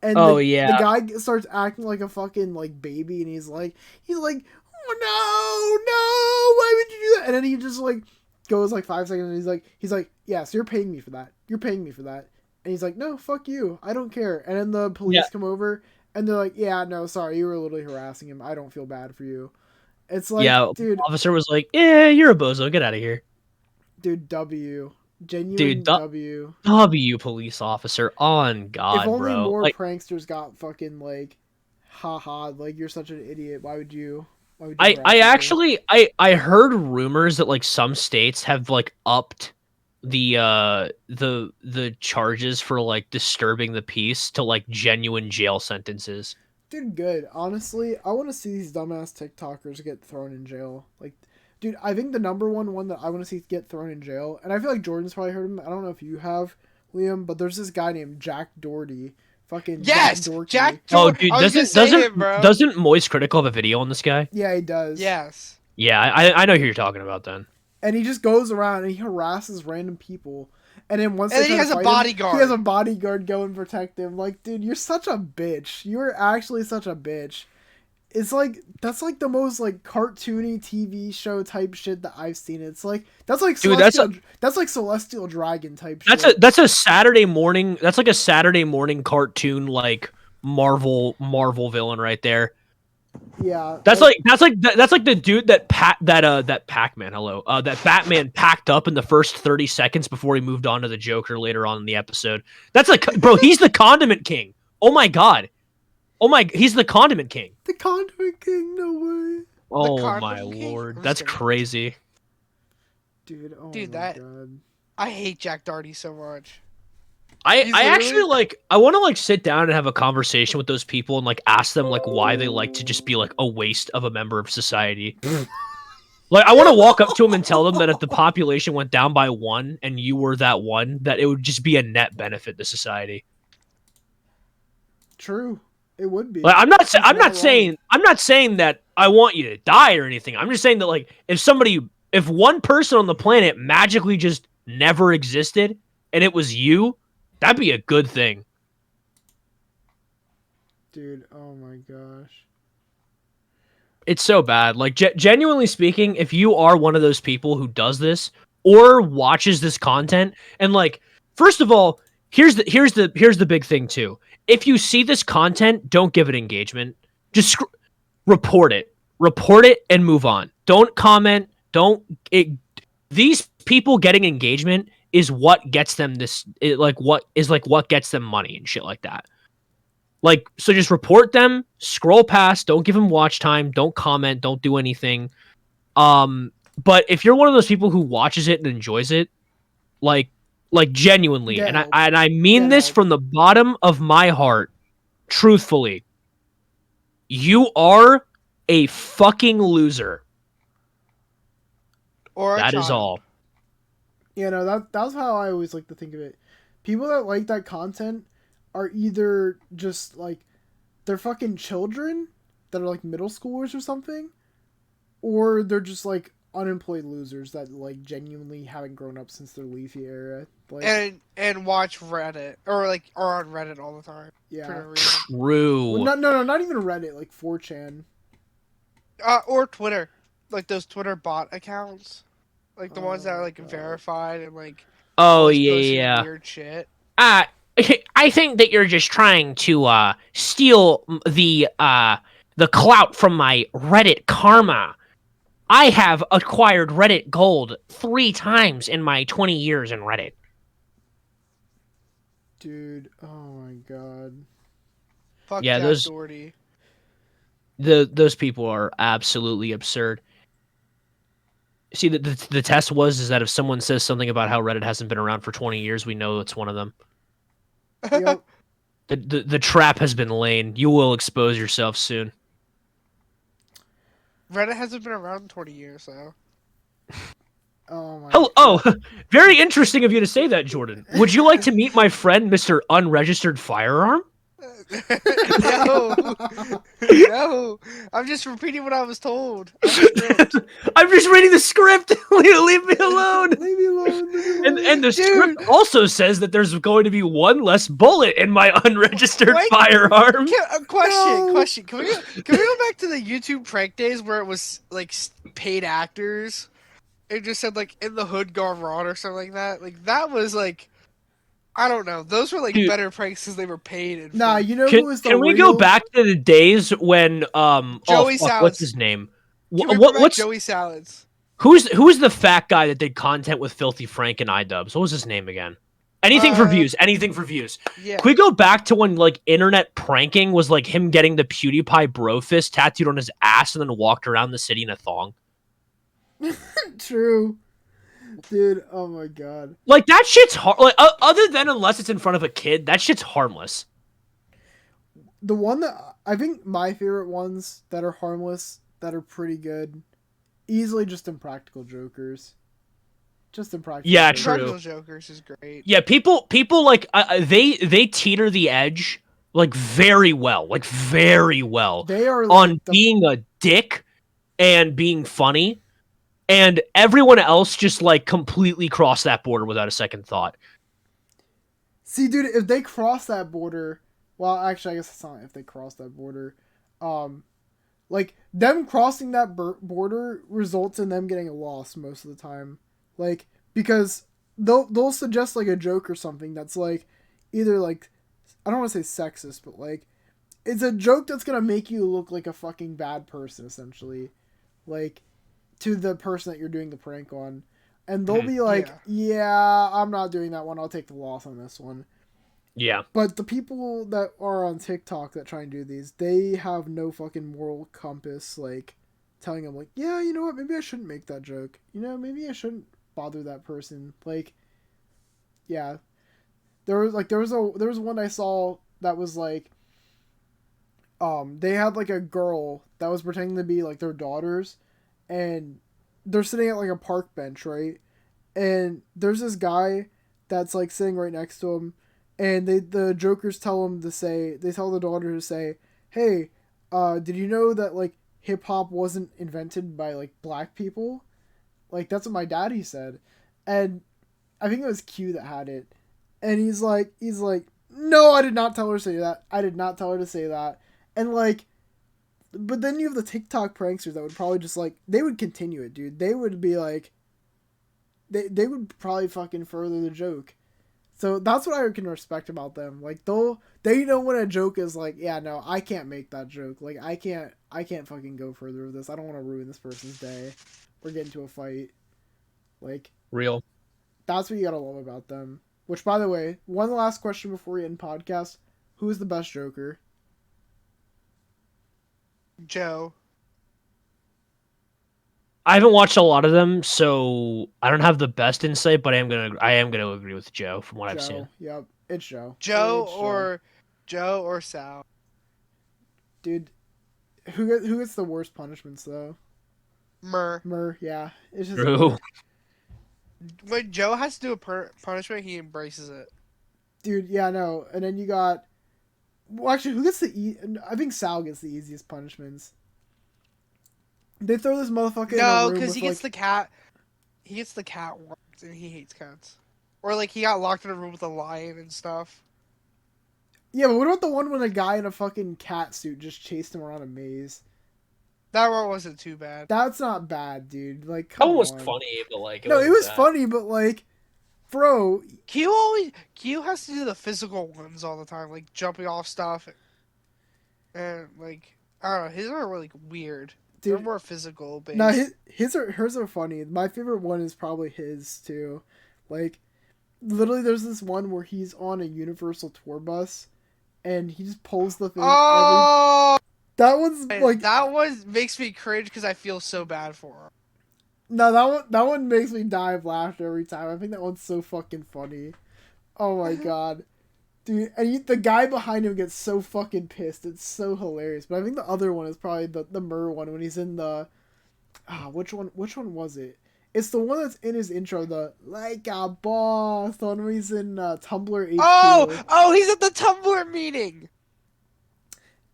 Speaker 1: And the guy starts acting like a fucking like baby, and he's like, oh no, why would you do that? And then he just like goes like 5 seconds, and he's like, yeah, so you're paying me for that. You're paying me for that. And he's like, no, fuck you, I don't care. And then the police come over, and they're like, yeah, no, sorry, you were literally harassing him. I don't feel bad for you. It's like, dude,
Speaker 3: officer was like, yeah, you're a bozo, get out of here.
Speaker 1: Dude, W. Genuine
Speaker 3: Dude,
Speaker 1: W.
Speaker 3: W police officer, on God,
Speaker 1: If only
Speaker 3: bro.
Speaker 1: more
Speaker 3: Like,
Speaker 1: pranksters got fucking like, haha, like you're such an idiot. Why would you harass
Speaker 3: I
Speaker 1: people?
Speaker 3: actually I heard rumors that like some states have like upped the charges for like disturbing the peace to like genuine jail sentences.
Speaker 1: Dude, good. Honestly, I want to see these dumbass TikTokers get thrown in jail. Like, dude, I think the number one that I want to see get thrown in jail, and I feel like Jordan's probably heard him. I don't know if you have, Liam, but there's this guy named Jack Doherty. Fucking
Speaker 2: Yes,
Speaker 1: Dorky.
Speaker 2: Jack.
Speaker 3: Oh,
Speaker 2: Jordan.
Speaker 3: dude,
Speaker 2: I was gonna say him, bro.
Speaker 3: doesn't Moist Critical have a video on this guy?
Speaker 1: Yeah, he does.
Speaker 2: Yes.
Speaker 3: Yeah, I know who you're talking about then.
Speaker 1: And he just goes around and he harasses random people. And then once
Speaker 2: And
Speaker 1: they
Speaker 2: then he
Speaker 1: try
Speaker 2: has
Speaker 1: to
Speaker 2: a
Speaker 1: fight him,
Speaker 2: bodyguard.
Speaker 1: he has a bodyguard go and protect him. Like, dude, you're such a bitch. You're actually such a bitch. It's like that's like the most like cartoony TV show type shit that I've seen. It's like that's like
Speaker 3: Dude,
Speaker 1: that's like Celestial Dragon type shit.
Speaker 3: That's a Saturday morning. That's like a Saturday morning cartoon, like Marvel villain right there.
Speaker 1: Yeah.
Speaker 3: That's like the dude that Pac-Man, that Batman packed up in the first 30 seconds before he moved on to the Joker later on in the episode. That's like, bro, he's the Condiment King. Oh my god. He's the Condiment King.
Speaker 1: The Condiment King, no way.
Speaker 3: Oh my lord, that's crazy.
Speaker 1: Dude, oh
Speaker 2: Dude,
Speaker 1: my god.
Speaker 2: I hate Jack Doherty so much.
Speaker 3: I actually like I want to like sit down and have a conversation with those people and like ask them like why they like to just be like a waste of a member of society. Like I want to walk up to them and tell them that if the population went down by 1 and you were that one, that it would just be a net benefit to society.
Speaker 1: True. It would be.
Speaker 3: Like, I'm not saying that I want you to die or anything. I'm just saying that like if one person on the planet magically just never existed and it was you, that'd be a good thing.
Speaker 1: Dude, oh my gosh.
Speaker 3: It's so bad. Like genuinely speaking, if you are one of those people who does this or watches this content, and like, first of all, here's the big thing too. If you see this content, don't give it engagement. Just report it. Report it and move on. Don't comment. These people getting engagement is what gets them what gets them money and shit like that. Like, so just report them, scroll past, don't give them watch time, don't comment, don't do anything. But if you're one of those people who watches it and enjoys it, like genuinely, and I mean this from the bottom of my heart, truthfully, you are a fucking loser.
Speaker 2: Or
Speaker 3: that is all.
Speaker 1: Yeah, no, that's how I always like to think of it. People that like that content are either just like they're fucking children that are like middle schoolers or something, or they're just like unemployed losers that like genuinely haven't grown up since their Leafy era. Like,
Speaker 2: and watch Reddit or are on Reddit all the time.
Speaker 1: Yeah,
Speaker 2: for no reason.
Speaker 3: True.
Speaker 1: Well, no, not even Reddit, like 4chan.
Speaker 2: Or Twitter, like those Twitter bot accounts, like the ones that are like verified and like.
Speaker 3: Oh yeah.
Speaker 2: Weird shit.
Speaker 3: I think that you're just trying to steal the clout from my Reddit karma. I have acquired Reddit gold 3 times in my 20 years in Reddit.
Speaker 1: Dude, oh my god.
Speaker 2: Fuck
Speaker 3: yeah,
Speaker 2: Jack Doherty.
Speaker 3: Those people are absolutely absurd. See, the test is that if someone says something about how Reddit hasn't been around for 20 years, we know it's one of them.
Speaker 1: Yep.
Speaker 3: The trap has been laid. You will expose yourself soon.
Speaker 2: Reddit hasn't been around in 20 years, though.
Speaker 1: Oh my.
Speaker 3: Oh, very interesting of you to say that, Jordan. Would you like to meet my friend, Mr. Unregistered Firearm?
Speaker 2: No. No. I'm just repeating what I was told.
Speaker 3: I'm just reading the script. Leave me alone.
Speaker 1: Leave me alone.
Speaker 3: And the script also says that there's going to be 1 less bullet in my unregistered firearm.
Speaker 2: Question. Can we go back to the YouTube prank days where it was like paid actors? It just said like "in the hood gone wrong" or something like that. Like that was like, I don't know. Those were like better pranks because they were paid.
Speaker 1: Nah, you know who was the
Speaker 3: Can we go back to the days when
Speaker 2: Joey Salads?
Speaker 3: What's his name?
Speaker 2: What's Joey Salads?
Speaker 3: Who's the fat guy that did content with Filthy Frank and iDubbbz? What was his name again? Anything for views. Anything for views.
Speaker 2: Yeah.
Speaker 3: Can we go back to when like internet pranking was like him getting the PewDiePie bro fist tattooed on his ass and then walked around the city in a thong?
Speaker 1: True. Dude, oh my god.
Speaker 3: Like that shit's like other than unless it's in front of a kid, that shit's harmless.
Speaker 1: The one that I think my favorite ones that are harmless, that are pretty good, easily just Impractical Jokers. Just Impractical.
Speaker 3: Yeah,
Speaker 1: Jokers.
Speaker 3: true.
Speaker 2: Impractical Jokers is great.
Speaker 3: Yeah, people like they teeter the edge like very well.
Speaker 1: They are like
Speaker 3: on being a dick and being funny. And everyone else just like completely crossed that border without a second thought.
Speaker 1: See, dude, if they cross that border, well, actually, I guess it's not if they cross that border. Like them crossing that border results in them getting lost most of the time, like because they'll suggest like a joke or something that's like either like I don't want to say sexist, but like it's a joke that's gonna make you look like a fucking bad person essentially, like to the person that you're doing the prank on, and they'll be like, yeah, I'm not doing that one. I'll take the loss on this one.
Speaker 3: Yeah.
Speaker 1: But the people that are on TikTok that try and do these, they have no fucking moral compass, like, telling them, like, yeah, you know what, maybe I shouldn't make that joke. You know, maybe I shouldn't bother that person. Like, yeah. There was one I saw that was, like, they had, like, a girl that was pretending to be, like, their daughters, and they're sitting at, like, a park bench, right? And there's this guy that's, like, sitting right next to him, and the jokers tell the daughter to say, hey, did you know that, like, hip-hop wasn't invented by, like, black people? Like, that's what my daddy said. And I think it was Q that had it. And he's like, no, I did not tell her to say that. I did not tell her to say that. And, like, but then you have the TikTok pranksters that would probably just, like, they would continue it, dude. They would be, like, they would probably fucking further the joke. So that's what I can respect about them. Like they know when a joke is like, yeah, no, I can't make that joke. Like I can't fucking go further with this. I don't want to ruin this person's day or get into a fight. Like
Speaker 3: Real.
Speaker 1: That's what you gotta love about them. Which, by the way, one last question before we end podcast: who is the best Joker?
Speaker 2: Joe.
Speaker 3: I haven't watched a lot of them, so I don't have the best insight, but I am gonna agree with Joe from what I've seen.
Speaker 1: Yep, it's Joe.
Speaker 2: Joe
Speaker 1: It's
Speaker 2: or Sal.
Speaker 1: Dude, who gets the worst punishments though?
Speaker 2: Mur.
Speaker 1: Yeah, it's just
Speaker 3: True.
Speaker 2: When Joe has to do a punishment, he embraces it.
Speaker 1: Dude, yeah, no, and then you got. Well, actually, who gets I think Sal gets the easiest punishments. They throw this motherfucker in a room
Speaker 2: because he gets
Speaker 1: like...
Speaker 2: the cat. He gets the cat once, and he hates cats. Or like he got locked in a room with a lion and stuff.
Speaker 1: Yeah, but what about the one when a guy in a fucking cat suit just chased him around a maze?
Speaker 2: That one wasn't too bad.
Speaker 1: That's not bad, dude. Like, come
Speaker 3: That
Speaker 1: on.
Speaker 3: was funny, but like
Speaker 1: it was
Speaker 3: bad.
Speaker 1: funny, but like, bro.
Speaker 2: Q has to do the physical ones all the time, like jumping off stuff, and like I don't know, his are really weird. Dude, they're more physical based.
Speaker 1: No, hers are funny. My favorite one is probably his too. Like, literally, there's this one where he's on a Universal tour bus, and he just pulls the thing.
Speaker 2: Oh,
Speaker 1: that one's like
Speaker 2: that one makes me cringe because I feel so bad for him.
Speaker 1: No, that one makes me die of laughter every time. I think that one's so fucking funny. Oh my god. Dude, and the guy behind him gets so fucking pissed. It's so hilarious. But I think the other one is probably the Murr one when he's in the... which one was it? It's the one that's in his intro, the like a boss, the one where he's in Tumblr HQ.
Speaker 2: Oh, he's at the Tumblr meeting!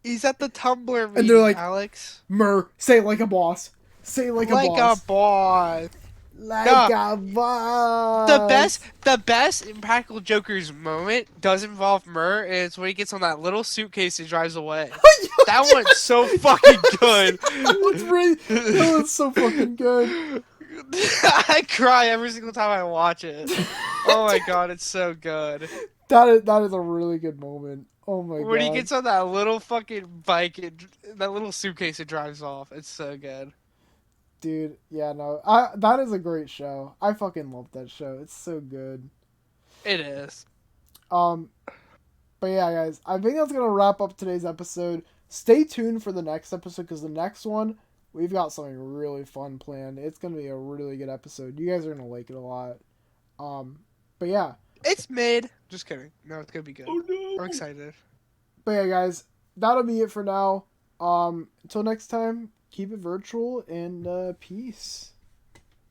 Speaker 2: He's at the Tumblr meeting,
Speaker 1: and they're like,
Speaker 2: Alex.
Speaker 1: Murr, say it like a boss. Say it like a boss.
Speaker 2: Like a boss.
Speaker 1: Like a boss.
Speaker 2: The best Impractical Joker's moment does involve Murr, and it's when he gets on that little suitcase and drives away. That one's so fucking good.
Speaker 1: That one's so fucking good.
Speaker 2: I cry every single time I watch it. Oh my god, it's so good.
Speaker 1: That is a really good moment. Oh my god.
Speaker 2: When he gets on that little fucking bike and that little suitcase and drives off, it's so good.
Speaker 1: Dude, yeah, no, that is a great show. I fucking love that show. It's so good.
Speaker 2: It is.
Speaker 1: But yeah, guys, I think that's gonna wrap up today's episode. Stay tuned for the next episode because the next one we've got something really fun planned. It's gonna be a really good episode. You guys are gonna like it a lot. But yeah,
Speaker 2: it's mid. Just kidding. No, it's gonna be good.
Speaker 3: Oh no!
Speaker 2: I'm excited.
Speaker 1: But yeah, guys, that'll be it for now. Until next time. Keep it virtual and peace.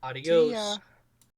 Speaker 3: Adios.
Speaker 2: See ya.